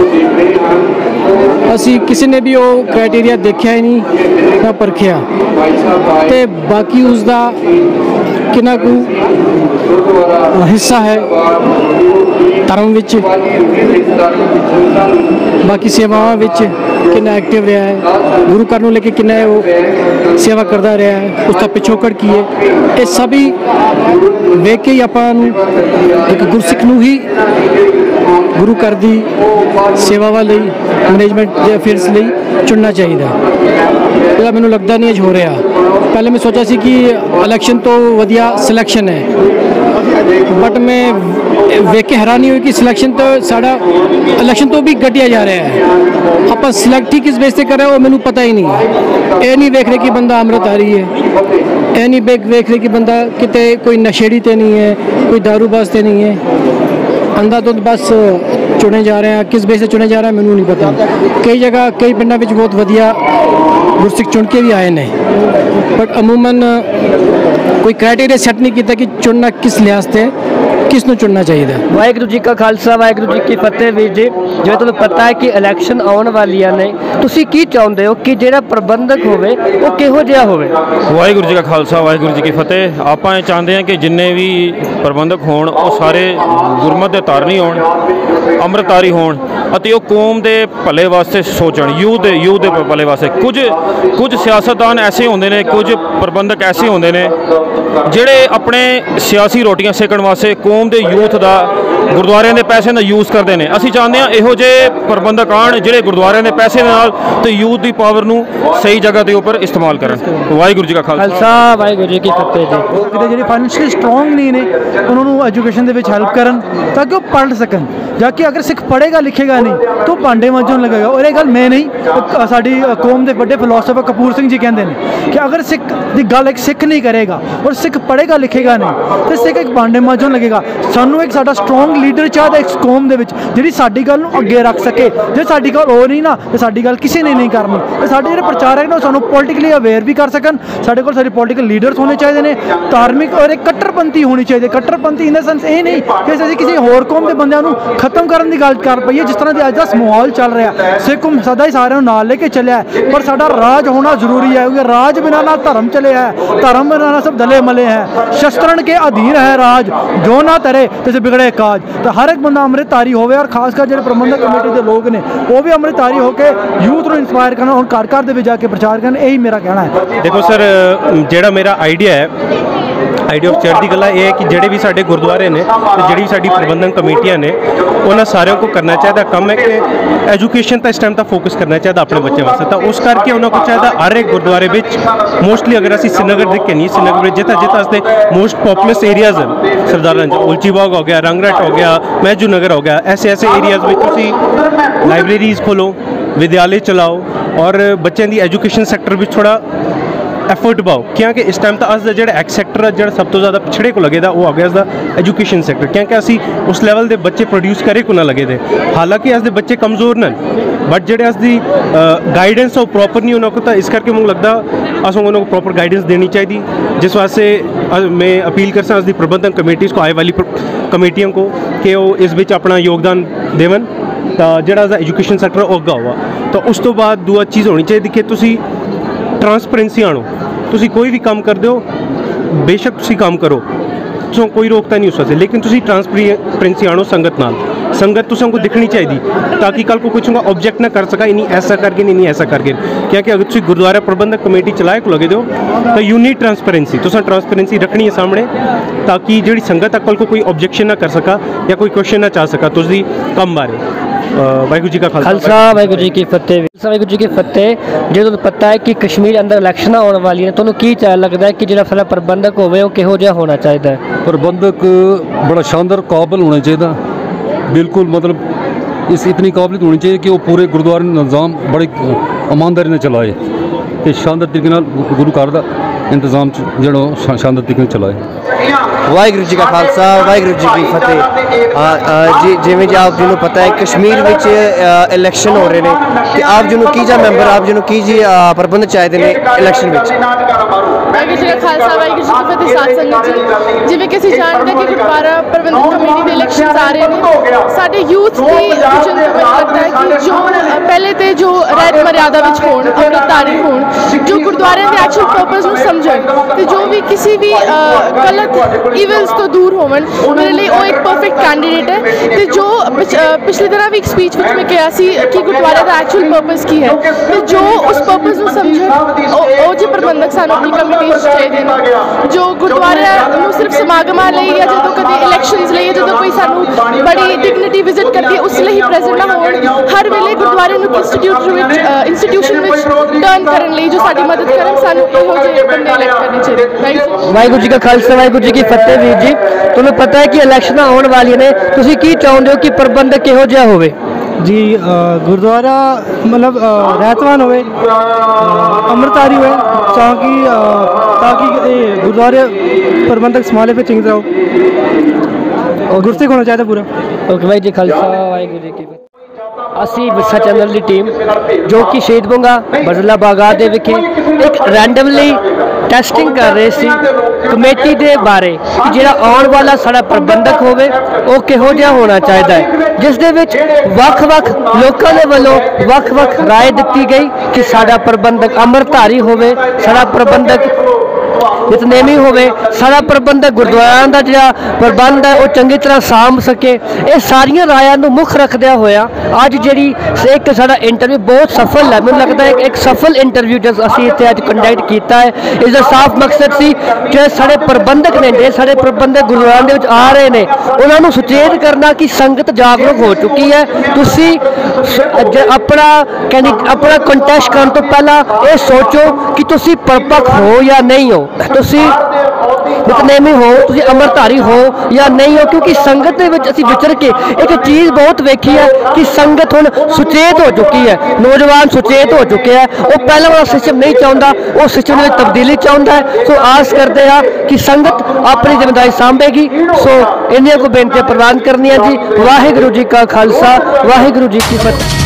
ਅਸੀਂ ਕਿਸੇ ਨੇ ਵੀ ਉਹ ਕ੍ਰਾਈਟੇਰੀਆ ਦੇਖਿਆ ਹੀ ਨਹੀਂ ਨਾ ਪਰਖਿਆ, ਤੇ ਬਾਕੀ ਉਸ ਦਾ ਕਿੰਨਾ ਕੁ ਹਿੱਸਾ ਹੈ ਧਰਮ ਵਿੱਚ, ਬਾਕੀ ਸੇਵਾਵਾਂ ਵਿੱਚ ਕਿੰਨਾ ਐਕਟਿਵ ਰਿਹਾ ਹੈ, ਗੁਰੂ ਘਰ ਨੂੰ ਲੈ ਕੇ ਕਿੰਨਾ ਉਹ ਸੇਵਾ ਕਰਦਾ ਰਿਹਾ ਹੈ, ਉਸ ਦਾ ਪਿਛੋਕੜ ਕੀ ਹੈ, ਇਹ ਸਭੀ ਵੇਖ ਕੇ ਹੀ ਆਪਾਂ ਨੂੰ ਇੱਕ ਗੁਰਸਿੱਖ ਨੂੰ ਹੀ ਗੁਰੂ ਘਰ ਦੀ ਸੇਵਾਵਾਂ ਲਈ, ਮੈਨੇਜਮੈਂਟ ਦੇ ਅਫੇਅਰਸ ਲਈ ਚੁਣਨਾ ਚਾਹੀਦਾ। ਇਹਦਾ ਮੈਨੂੰ ਲੱਗਦਾ ਨਹੀਂ ਹੋ ਰਿਹਾ। ਪਹਿਲੇ ਮੈਂ ਸੋਚਿਆ ਸੀ ਕਿ ਇਲੈਕਸ਼ਨ ਤੋਂ ਵਧੀਆ ਸਿਲੈਕਸ਼ਨ ਹੈ, ਬਟ ਮੈਂ ਵੇਖ ਕੇ ਹੈਰਾਨੀ ਹੋਈ ਕਿ ਸਿਲੈਕਸ਼ਨ ਤੋਂ ਸਾਡਾ ਇਲੈਕਸ਼ਨ ਤੋਂ ਵੀ ਘਟਿਆ ਜਾ ਰਿਹਾ ਹੈ। ਆਪਾਂ ਸਿਲੈਕਟ ਹੀ ਕਿਸ ਬੇਸ ਤੇ ਕਰ ਰਹੇ ਹੋ ਮੈਨੂੰ ਪਤਾ ਹੀ ਨਹੀਂ। ਇਹ ਨਹੀਂ ਵੇਖ ਰਹੇ ਕਿ ਬੰਦਾ ਅੰਮ੍ਰਿਤਧਾਰੀ ਹੈ, ਇਹ ਨਹੀਂ ਵੇਖ ਰਹੇ ਕਿ ਬੰਦਾ ਕਿਤੇ ਕੋਈ ਨਸ਼ੇੜੀ ਤੇ ਨਹੀਂ ਹੈ, ਕੋਈ ਦਾਰੂਬਾਜ਼ ਤੇ ਨਹੀਂ ਹੈ। ਅੰਧਾਧੁੰਦ ਬਸ ਚੁਣੇ ਜਾ ਰਹੇ हैं, किस बेस से चुने जा रहे हैं मैनू नहीं पता। कई जगह कई पिंडों में बहुत वधिया गुरसिख चुन के भी आए ने, बट अमूमन कोई क्राइटेरिया सैट नहीं किया कि चुनना किस लिहाज से किस ਨੂੰ ਚੁਣਨਾ ਚਾਹੀਦਾ। ਵਾਹਿਗੁਰੂ ਜੀ ਕਾ ਖਾਲਸਾ ਵਾਹਿਗੁਰੂ ਜੀ ਕੀ ਫਤਿਹ। ਵੀਰ ਜੀ, ਜਿਵੇਂ ਤੁਹਾਨੂੰ ਪਤਾ ਹੈ ਕਿ ਇਲੈਕਸ਼ਨ ਆਉਣ ਵਾਲੀਆਂ ਨੇ, ਤੁਸੀਂ ਕੀ ਚਾਹੁੰਦੇ ਹੋ ਕਿ ਜਿਹੜਾ ਪ੍ਰਬੰਧਕ ਹੋਵੇ ਉਹ ਕਿਹੋ ਜਿਹਾ ਹੋਵੇ? ਵਾਹਿਗੁਰੂ ਜੀ ਕਾ ਖਾਲਸਾ ਵਾਹਿਗੁਰੂ ਜੀ ਕੀ ਫਤਿਹ। ਆਪਾਂ ਇਹ ਚਾਹੁੰਦੇ ਹਾਂ ਕਿ ਜਿੰਨੇ ਵੀ ਪ੍ਰਬੰਧਕ ਹੋਣ ਉਹ ਸਾਰੇ ਗੁਰਮਤਿ ਦੇ ਧਾਰਨੀ ਹੋਣ, ਅੰਮ੍ਰਿਤਧਾਰੀ ਹੋਣ ਅਤੇ ਉਹ ਕੌਮ ਦੇ ਭਲੇ ਵਾਸਤੇ ਸੋਚਣ, ਯੂਥ ਦੇ ਭਲੇ ਵਾਸਤੇ। ਕੁਝ ਸਿਆਸਤਦਾਨ ਐਸੇ ਹੁੰਦੇ ਨੇ, ਕੁਝ ਪ੍ਰਬੰਧਕ ਐਸੇ ਹੁੰਦੇ ਨੇ ਜਿਹੜੇ ਆਪਣੇ ਸਿਆਸੀ ਰੋਟੀਆਂ ਸੇਕਣ ਵਾਸਤੇ ਕੌਮ ਦੇ ਯੂਥ ਦਾ, ਗੁਰਦੁਆਰਿਆਂ ਦੇ ਪੈਸੇ ਦਾ ਯੂਜ਼ ਕਰਦੇ ਨੇ। ਅਸੀਂ ਚਾਹੁੰਦੇ ਹਾਂ ਇਹੋ ਜਿਹੇ ਪ੍ਰਬੰਧਕ ਆਉਣ ਜਿਹੜੇ ਗੁਰਦੁਆਰਿਆਂ ਦੇ ਪੈਸੇ ਨਾਲ ਤੇ ਯੂਥ ਦੀ ਪਾਵਰ ਨੂੰ ਸਹੀ ਜਗ੍ਹਾ ਦੇ ਉੱਪਰ ਇਸਤੇਮਾਲ ਕਰਨ। ਵਾਹਿਗੁਰੂ ਜੀ ਕਾ ਖਾਲਸਾ ਵਾਹਿਗੁਰੂ ਜੀ ਕੀ ਫਤਿਹ ਜੀ। ਜਿਹੜੇ ਫਾਈਨੈਂਸ਼ੀਅਲੀ ਸਟਰੋਂਗ ਨਹੀਂ ਨੇ ਉਹਨਾਂ ਨੂੰ ਐਜੂਕੇਸ਼ਨ ਦੇ ਵਿੱਚ ਹੈਲਪ ਕਰਨ ਤਾਂ ਕਿ ਉਹ ਪੜ੍ਹ ਸਕਣ, ਜਾ ਕੇ ਅਗਰ ਸਿੱਖ ਪੜ੍ਹੇਗਾ ਲਿਖੇਗਾ ਨਹੀਂ ਤਾਂ ਭਾਂਡੇ ਮਾਂਜਣ ਲੱਗੇਗਾ। ਔਰ ਇਹ ਗੱਲ ਮੈਂ ਨਹੀਂ, ਸਾਡੀ ਕੌਮ ਦੇ ਵੱਡੇ ਫਿਲਾਸਫਰ ਕਪੂਰ ਸਿੰਘ ਜੀ ਕਹਿੰਦੇ ਨੇ ਕਿ ਅਗਰ ਸਿੱਖ ਦੀ ਗੱਲ ਇੱਕ ਸਿੱਖ ਨਹੀਂ ਕਰੇਗਾ ਔਰ ਸਿੱਖ ਪੜ੍ਹੇਗਾ ਲਿਖੇਗਾ ਨਹੀਂ ਤੇ ਸਿੱਖ ਇੱਕ ਭਾਂਡੇ ਮਾਂਜਣ ਲੱਗੇਗਾ। ਸਾਨੂੰ ਇੱਕ ਸਾਡਾ ਸਟਰੋਂਗ ਲੀਡਰ ਚਾਹੀਦਾ ਇਸ ਕੌਮ ਦੇ ਵਿੱਚ ਜਿਹੜੀ ਸਾਡੀ ਗੱਲ ਨੂੰ ਅੱਗੇ ਰੱਖ ਸਕੇ। ਜੇ ਸਾਡੀ ਗੱਲ ਹੋ ਨਹੀਂ ਨਾ ਤੇ ਸਾਡੀ ਗੱਲ ਕਿਸੇ ਨੇ ਨਹੀਂ ਕਰਨੀ। ਤੇ ਸਾਡੇ ਜਿਹੜੇ ਪ੍ਰਚਾਰਕ ਨੇ ਉਹ ਸਾਨੂੰ ਪੋਲੀਟੀਕਲੀ ਅਵੇਅਰ ਵੀ ਕਰ ਸਕਣ। ਸਾਡੇ ਕੋਲ ਸਾਡੇ ਪੋਲੀਟੀਕਲ ਲੀਡਰਸ ਹੋਣੇ ਚਾਹੀਦੇ ਨੇ, ਧਾਰਮਿਕ ਔਰ ਇੱਕ ਕੱਟੜਪੰਥੀ ਹੋਣੀ ਚਾਹੀਦੀ। ਕੱਟੜਪੰਥੀ ਇਨ ਦਾ ਸੈਂਸ ਇਹ ਨਹੀਂ ਕਿ ਅਸੀਂ ਕਿਸੇ ਹੋਰ ਕੌਮ ਦੇ ਬੰਦਿਆਂ ਨੂੰ ਖਤਮ ਕਰਨ ਦੀ ਗੱਲ ਕਰ ਪਈਏ। ਜਿਸ ਤਰ੍ਹਾਂ ਦੀ ਅੱਜ ਦਾ ਮਾਹੌਲ ਚੱਲ ਰਿਹਾ, ਸਿੱਖ ਸਦਾ ਹੀ ਸਾਰਿਆਂ ਨੂੰ ਨਾਲ ਲੈ ਕੇ ਚੱਲਿਆ, ਪਰ ਸਾਡਾ ਰਾਜ ਹੋਣਾ ਜ਼ਰੂਰੀ ਹੈ ਕਿਉਂਕਿ ਰਾਜ ਬਿਨਾਂ ਨਾ ਧਰਮ ਚਲੇ ਹੈ, ਧਰਮ ਬਿਨਾਂ ਸਭ ਦਲੇ ਮਲੇ ਹੈ। ਸ਼ਸਤਰਨ ਕੇ ਅਧੀਨ ਹੈ ਰਾਜ, ਜੋ ਨਾ ਤਰੇ ਤੇ ਬਿਗੜੇ ਕਾਜ। ਤਾਂ ਹਰ ਇੱਕ ਬੰਦਾ ਅੰਮ੍ਰਿਤਧਾਰੀ ਹੋਵੇ ਔਰ ਖਾਸ ਕਰ ਜਿਹੜੇ ਪ੍ਰਬੰਧਕ ਕਮੇਟੀ ਦੇ ਲੋਕ ਨੇ ਉਹ ਵੀ ਅੰਮ੍ਰਿਤਧਾਰੀ ਹੋ ਕੇ ਯੂਥ ਨੂੰ ਇੰਸਪਾਇਰ ਕਰਨ, ਹੁਣ ਘਰ ਘਰ ਦੇ ਵਿੱਚ ਜਾ ਕੇ ਪ੍ਰਚਾਰ ਕਰਨ। ਇਹੀ ਮੇਰਾ ਕਹਿਣਾ ਹੈ। ਦੇਖੋ ਸਰ, ਜਿਹੜਾ ਮੇਰਾ ਆਈਡੀਆ ਆਫ ਚੜ੍ਹਦੀ ਕਲਾ ਇਹ ਹੈ ਕਿ ਜਿਹੜੇ ਵੀ ਸਾਡੇ ਗੁਰਦੁਆਰੇ ਨੇ ਤੇ ਜਿਹੜੀ ਸਾਡੀ ਪ੍ਰਬੰਧਕ ਕਮੇਟੀਆਂ ਨੇ ਉਹਨਾਂ ਸਾਰਿਆਂ को करना चाहिए ਕੰਮ ਹੈ ਕਿ ਐਜੂਕੇਸ਼ਨ ਤਾਂ ਇਸ ਟਾਈਮ ਤਾਂ ਫੋਕਸ ਕਰਨਾ ਚਾਹੀਦਾ ਆਪਣੇ ਬੱਚਿਆਂ ਵਾਸਤੇ। ਤਾਂ ਉਸ ਕਰਕੇ ਉਹਨਾਂ को ਚਾਹੀਦਾ ਹਰ ਇੱਕ ਗੁਰਦੁਆਰੇ ਵਿੱਚ ਮੋਸਟਲੀ ਅਗਰ ਅਸੀਂ श्रीनगर देख के नहीं, श्रीनगर में जितना वास्ते मोस्ट पॉपुलस एरियाज हैं, सरदारगंज, उलची बाग हो गया, रंगरट हो गया, महजू नगर हो गया, ऐसे एरियाज में तुसी लाइब्रेरीज खोलो, विद्यालय चलाओ और बच्चों की एजुकेशन सैक्टर में थोड़ा एफर्ट पाओ। क्योंकि इस टाइम तो अस जो एक सैक्टर है जो सब तो ज़्यादा पिछड़े को लगे वो आ गया इसका एजुकेशन सैक्टर। क्योंकि असी उस लेवल के बच्चे प्रोड्यूस करे को ना लगे थे। हालांकि अस दे बच्चे कमज़ोर न, बट जो अस दी गाइडेंस वो प्रॉपर नहीं उन्होंने तो इस करके मुझे लगता अस उन्होंने प्रॉपर गाइडेंस देनी चाहिए। जिस वास्ते मैं अपील कर प्रबंधन कमेटीज़ को, आए वाली कमेटियों को कि वो इस बीच अपना योगदान देवन ਤਾਂ ਜਿਹੜਾ ਦਾ ਐਜੂਕੇਸ਼ਨ ਸੈਕਟਰ ਉਹ ਅੱਗਾ ਹੋਵਾ। ਤਾਂ ਉਸ ਤੋਂ ਬਾਅਦ ਦੂਆ ਚੀਜ਼ ਹੋਣੀ ਚਾਹੀਦੀ ਕਿ ਤੁਸੀਂ ਟਰਾਂਸਪੇਰੈਂਸੀ ਆਣੋ। ਤੁਸੀਂ ਕੋਈ ਵੀ ਕੰਮ ਕਰਦੇ ਹੋ, ਬੇਸ਼ੱਕ ਤੁਸੀਂ ਕੰਮ ਕਰੋ, तुम कोई रोकता नहीं उस वास्ते, लेकिन तुम ट्रांसपेरेंसी आनो संगत नाल। संगत तुमको दिखनी चाहिए ताकि कल को कुछ ऑब्जेक्ट ना कर सका, इन्हीं ऐसा करके नहीं ऐसा करके। क्या कि अगर तुम गुरुद्वारा प्रबंधक कमेटी चलाए को लगे दो तो यू नीड ट्रांसपेरेंसी, तुम ट्रांसपेरेंसी रखनी है सामने ताकि जी संगत कल को कोई ऑब्जेक्शन ना कर सका या कोई क्वेश्चन ना चाह सका तुम कम बारे। वाहिगुरू जी का खालसा वाहिगुरू जी की फतेह। वाहिगुरू जी की फतेह। जो तुम्हें पता है कि कश्मीर अंदर इलैक्शन आने वाली है, तुम्हें की लगता है कि जो सारा प्रबंधक होवे किहो जिहा होना चाहिए? प्रबंधक बड़ा शानदार काबिल होना चाहिए, बिल्कुल मतलब इस इतनी काबिलियत होनी चाहिए कि वो पूरे गुरुद्वारे निज़ाम बड़ी ईमानदारी ने चलाए, कि शानदार तरीके गुरु घर का इंतजाम जो शानदार तरीके चलाए। वाहिगुरू जी का खालसा वाहिगुरू जी की फतेह। जिमें जी आप जिन्होंने पता है कश्मीर विच इलैक्शन हो रहे हैं कि आप जिन्होंने की जा मैंबर आप जिन्होंने की जी प्रबंध चाहते हैं इलैक्शन विच? वाहिगुरू जी का खालसा वाहिगुरू जी की फतेह। साथ संगत जी जिमें कि ਅਸੀਂ ਜਾਣਦੇ ਕਿ ਗੁਰਦੁਆਰਾ ਪ੍ਰਬੰਧਕ ਕਮੇਟੀ ਦੇ ਇਲੈਕਸ਼ਨਸ ਆ ਰਹੇ ਨੇ, ਸਾਡੇ ਯੂਥ ਦੀ ਵਿਜ਼ਨ ਤੋਂ ਮੈਨੂੰ ਲੱਗਦਾ ਹੈ ਕਿ ਜੋ ਪਹਿਲੇ ਤੇ ਜੋ ਰਹਿਤ ਮਰਿਆਦਾ ਵਿੱਚ ਹੋਣ, ਅੰਮ੍ਰਿਤਧਾਰੀ ਹੋਣ, ਜੋ ਗੁਰਦੁਆਰਿਆਂ ਦੇ ਐਕਚੁਅਲ ਪਰਪਸ ਨੂੰ ਸਮਝਣ ਤੇ ਜੋ ਵੀ ਕਿਸੇ ਵੀ ਗਲਤ ਈਵਲਸ ਤੋਂ ਦੂਰ ਹੋਵਣ, ਮੇਰੇ ਲਈ ਉਹ ਇੱਕ ਪਰਫੈਕਟ ਕੈਂਡੀਡੇਟ ਹੈ। ਤੇ ਜੋ ਪਿਛਲੇ ਦਿਨਾਂ ਵੀ ਇੱਕ ਸਪੀਚ ਵਿੱਚ ਮੈਂ ਕਿਹਾ ਸੀ ਕਿ ਗੁਰਦੁਆਰੇ ਦਾ ਐਕਚੁਅਲ ਪਰਪਸ ਕੀ ਹੈ ਤੇ ਜੋ ਉਸ ਪਰਪਸ ਨੂੰ ਸਮਝਣ ਉਹ ਜੇ ਪ੍ਰਬੰਧਕ ਸਾਨੂੰ ਆਪਣੀ ਕਮੇਟੀ ਚਾਹੀਦੇ ਨੇ, ਜੋ ਗੁਰਦੁਆਰਿਆਂ ਨੂੰ ਸਿਰਫ ਸਮਾਗਮਾਂ ਲਈ ਜਾਂ ਜਦੋਂ ਕਦੇ ਇਲੈਕਸ਼ਨਸ ਲਈ ਜਦੋਂ ਕੋਈ ਸਾਨੂੰ ਬੜੀ ਡਿਗਨਿਟੀ ਵਿਜ਼ਿਟ ਕਰਦੀ ਹੈ ਉਸ ਲਈ ਹੀ ਪ੍ਰੈਜ਼ੈਂਟ ਨਾ ਹੋਣ, ਹਰ ਵੇਲੇ ਗੁਰਦੁਆਰੇ ਨੂੰ ਇੰਸਟੀਟਿਊਸ਼ਨ ਵਿੱਚ ਟਰਨ ਕਰਨ ਲਈ ਜੋ ਸਾਡੀ ਮਦਦ ਕਰਨ, ਸਾਨੂੰ ਇਹੋ ਜਿਹੇ ਬੰਦੇ ਇਲੈਕਟ ਕਰਨੇ ਚਾਹੀਦੇ। ਵਾਹਿਗੁਰੂ ਜੀ ਕਾ ਖਾਲਸਾ ਵਾਹਿਗੁਰੂ ਜੀ ਕੀ ਫਤਿਹ। ਵੀਰ ਜੀ ਤੁਹਾਨੂੰ ਪਤਾ ਹੈ ਕਿ ਇਲੈਕਸ਼ਨ ਆਉਣ ਵਾਲੀਆਂ ਨੇ, ਤੁਸੀਂ ਕੀ ਚਾਹੁੰਦੇ ਹੋ ਕਿ ਪ੍ਰਬੰਧਕ ਕਿਹੋ ਜਿਹਾ ਹੋਵੇ? जी गुरुद्वारा मतलब रहतवान होवे, अमृतधारी होवे, ताकि गुरुद्वारे प्रबंधक संभाले पे चंगी तरह और गुरसिख होना चाहिए पूरा। ओके भाई जी खालसा वाहिगुरू जी की फतेह। ਅਸੀਂ ਵਿਰਸਾ ਚੈਨਲ ਦੀ ਟੀਮ ਜੋ ਕਿ ਸ਼ਹੀਦ ਬੁੰਗਾ ਬਰਜ਼ਲਾ ਬਾਗਾ ਦੇ ਵਿਖੇ ਇੱਕ ਰੈਂਡਮਲੀ ਟੈਸਟਿੰਗ ਕਰ ਰਹੇ ਸੀ ਕਮੇਟੀ ਦੇ ਬਾਰੇ ਕਿ ਜਿਹੜਾ ਆਉਣ ਵਾਲਾ ਸਾਡਾ ਪ੍ਰਬੰਧਕ ਹੋਵੇ ਉਹ ਕਿਹੋ ਜਿਹਾ ਹੋਣਾ ਚਾਹੀਦਾ ਹੈ, ਜਿਸ ਦੇ ਵਿੱਚ ਵੱਖ-ਵੱਖ ਲੋਕਾਂ ਦੇ ਵੱਲੋਂ ਵੱਖ-ਵੱਖ ਰਾਏ ਦਿੱਤੀ ਗਈ ਕਿ ਸਾਡਾ ਪ੍ਰਬੰਧਕ ਅੰਮ੍ਰਿਤਧਾਰੀ ਹੋਵੇ, ਸਾਡਾ ਪ੍ਰਬੰਧਕ ਨਿਤਨੇਮੀ ਹੋਵੇ, ਸਾਡਾ ਪ੍ਰਬੰਧਕ ਗੁਰਦੁਆਰਿਆਂ ਦਾ ਜਿਹੜਾ ਪ੍ਰਬੰਧ ਹੈ ਉਹ ਚੰਗੀ ਤਰ੍ਹਾਂ ਸਾਂਭ ਸਕੇ। ਇਹ ਸਾਰੀਆਂ ਰਾਇਆਂ ਨੂੰ ਮੁੱਖ ਰੱਖਦਿਆਂ ਹੋਇਆ ਅੱਜ ਜਿਹੜੀ ਇੱਕ ਸਾਡਾ ਇੰਟਰਵਿਊ ਬਹੁਤ ਸਫਲ ਹੈ, ਮੈਨੂੰ ਲੱਗਦਾ ਹੈ ਇੱਕ ਸਫਲ ਇੰਟਰਵਿਊ ਜਦ ਅਸੀਂ ਇੱਥੇ ਅੱਜ ਕੰਡਕਟ ਕੀਤਾ ਹੈ। ਇਸ ਦਾ ਸਾਫ਼ ਮਕਸਦ ਸੀ ਕਿ ਸਾਡੇ ਪ੍ਰਬੰਧਕ ਨੇ, ਜਿਹੜੇ ਸਾਡੇ ਪ੍ਰਬੰਧਕ ਗੁਰਦੁਆਰਿਆਂ ਦੇ ਵਿੱਚ ਆ ਰਹੇ ਨੇ, ਉਹਨਾਂ ਨੂੰ ਸੁਚੇਤ ਕਰਨਾ ਕਿ ਸੰਗਤ ਜਾਗਰੂਕ ਹੋ ਚੁੱਕੀ ਹੈ। ਤੁਸੀਂ ਆਪਣਾ ਕੰਟੈਸਟ ਕਰਨ ਤੋਂ ਪਹਿਲਾਂ ਇਹ ਸੋਚੋ ਕਿ ਤੁਸੀਂ ਪਰਪੱਕ ਹੋ ਜਾਂ ਨਹੀਂ ਹੋ, ਤੁਸੀਂ ਨਿਤਨੇਮੀ ਹੋ, ਤੁਸੀਂ ਅੰਮ੍ਰਿਤਧਾਰੀ ਹੋ ਜਾਂ ਨਹੀਂ ਹੋ, ਕਿਉਂਕਿ ਸੰਗਤ ਦੇ ਵਿੱਚ ਅਸੀਂ ਵਿਚਰ ਕੇ ਇੱਕ ਚੀਜ਼ ਬਹੁਤ ਵੇਖੀ ਹੈ ਕਿ ਸੰਗਤ ਹੁਣ ਸੁਚੇਤ ਹੋ ਚੁੱਕੀ ਹੈ, ਨੌਜਵਾਨ ਸੁਚੇਤ ਹੋ ਚੁੱਕੇ ਹੈ। ਉਹ ਪਹਿਲਾਂ ਵਾਲਾ ਸਿਸਟਮ ਨਹੀਂ ਚਾਹੁੰਦਾ, ਉਹ ਸਿਸਟਮ ਵਿੱਚ ਤਬਦੀਲੀ ਚਾਹੁੰਦਾ ਹੈ। ਸੋ ਆਸ ਕਰਦੇ ਹਾਂ ਕਿ ਸੰਗਤ ਆਪਣੀ ਜ਼ਿੰਮੇਵਾਰੀ ਸਾਂਭੇਗੀ। ਸੋ ਇੰਨੀਆਂ ਕੋ ਬੇਨਤੀਆਂ ਪ੍ਰਵਾਨ ਕਰਨੀਆਂ ਜੀ। ਵਾਹਿਗੁਰੂ ਜੀ ਕਾ ਖਾਲਸਾ ਵਾਹਿਗੁਰੂ ਜੀ ਕੀ ਫਤਿਹ।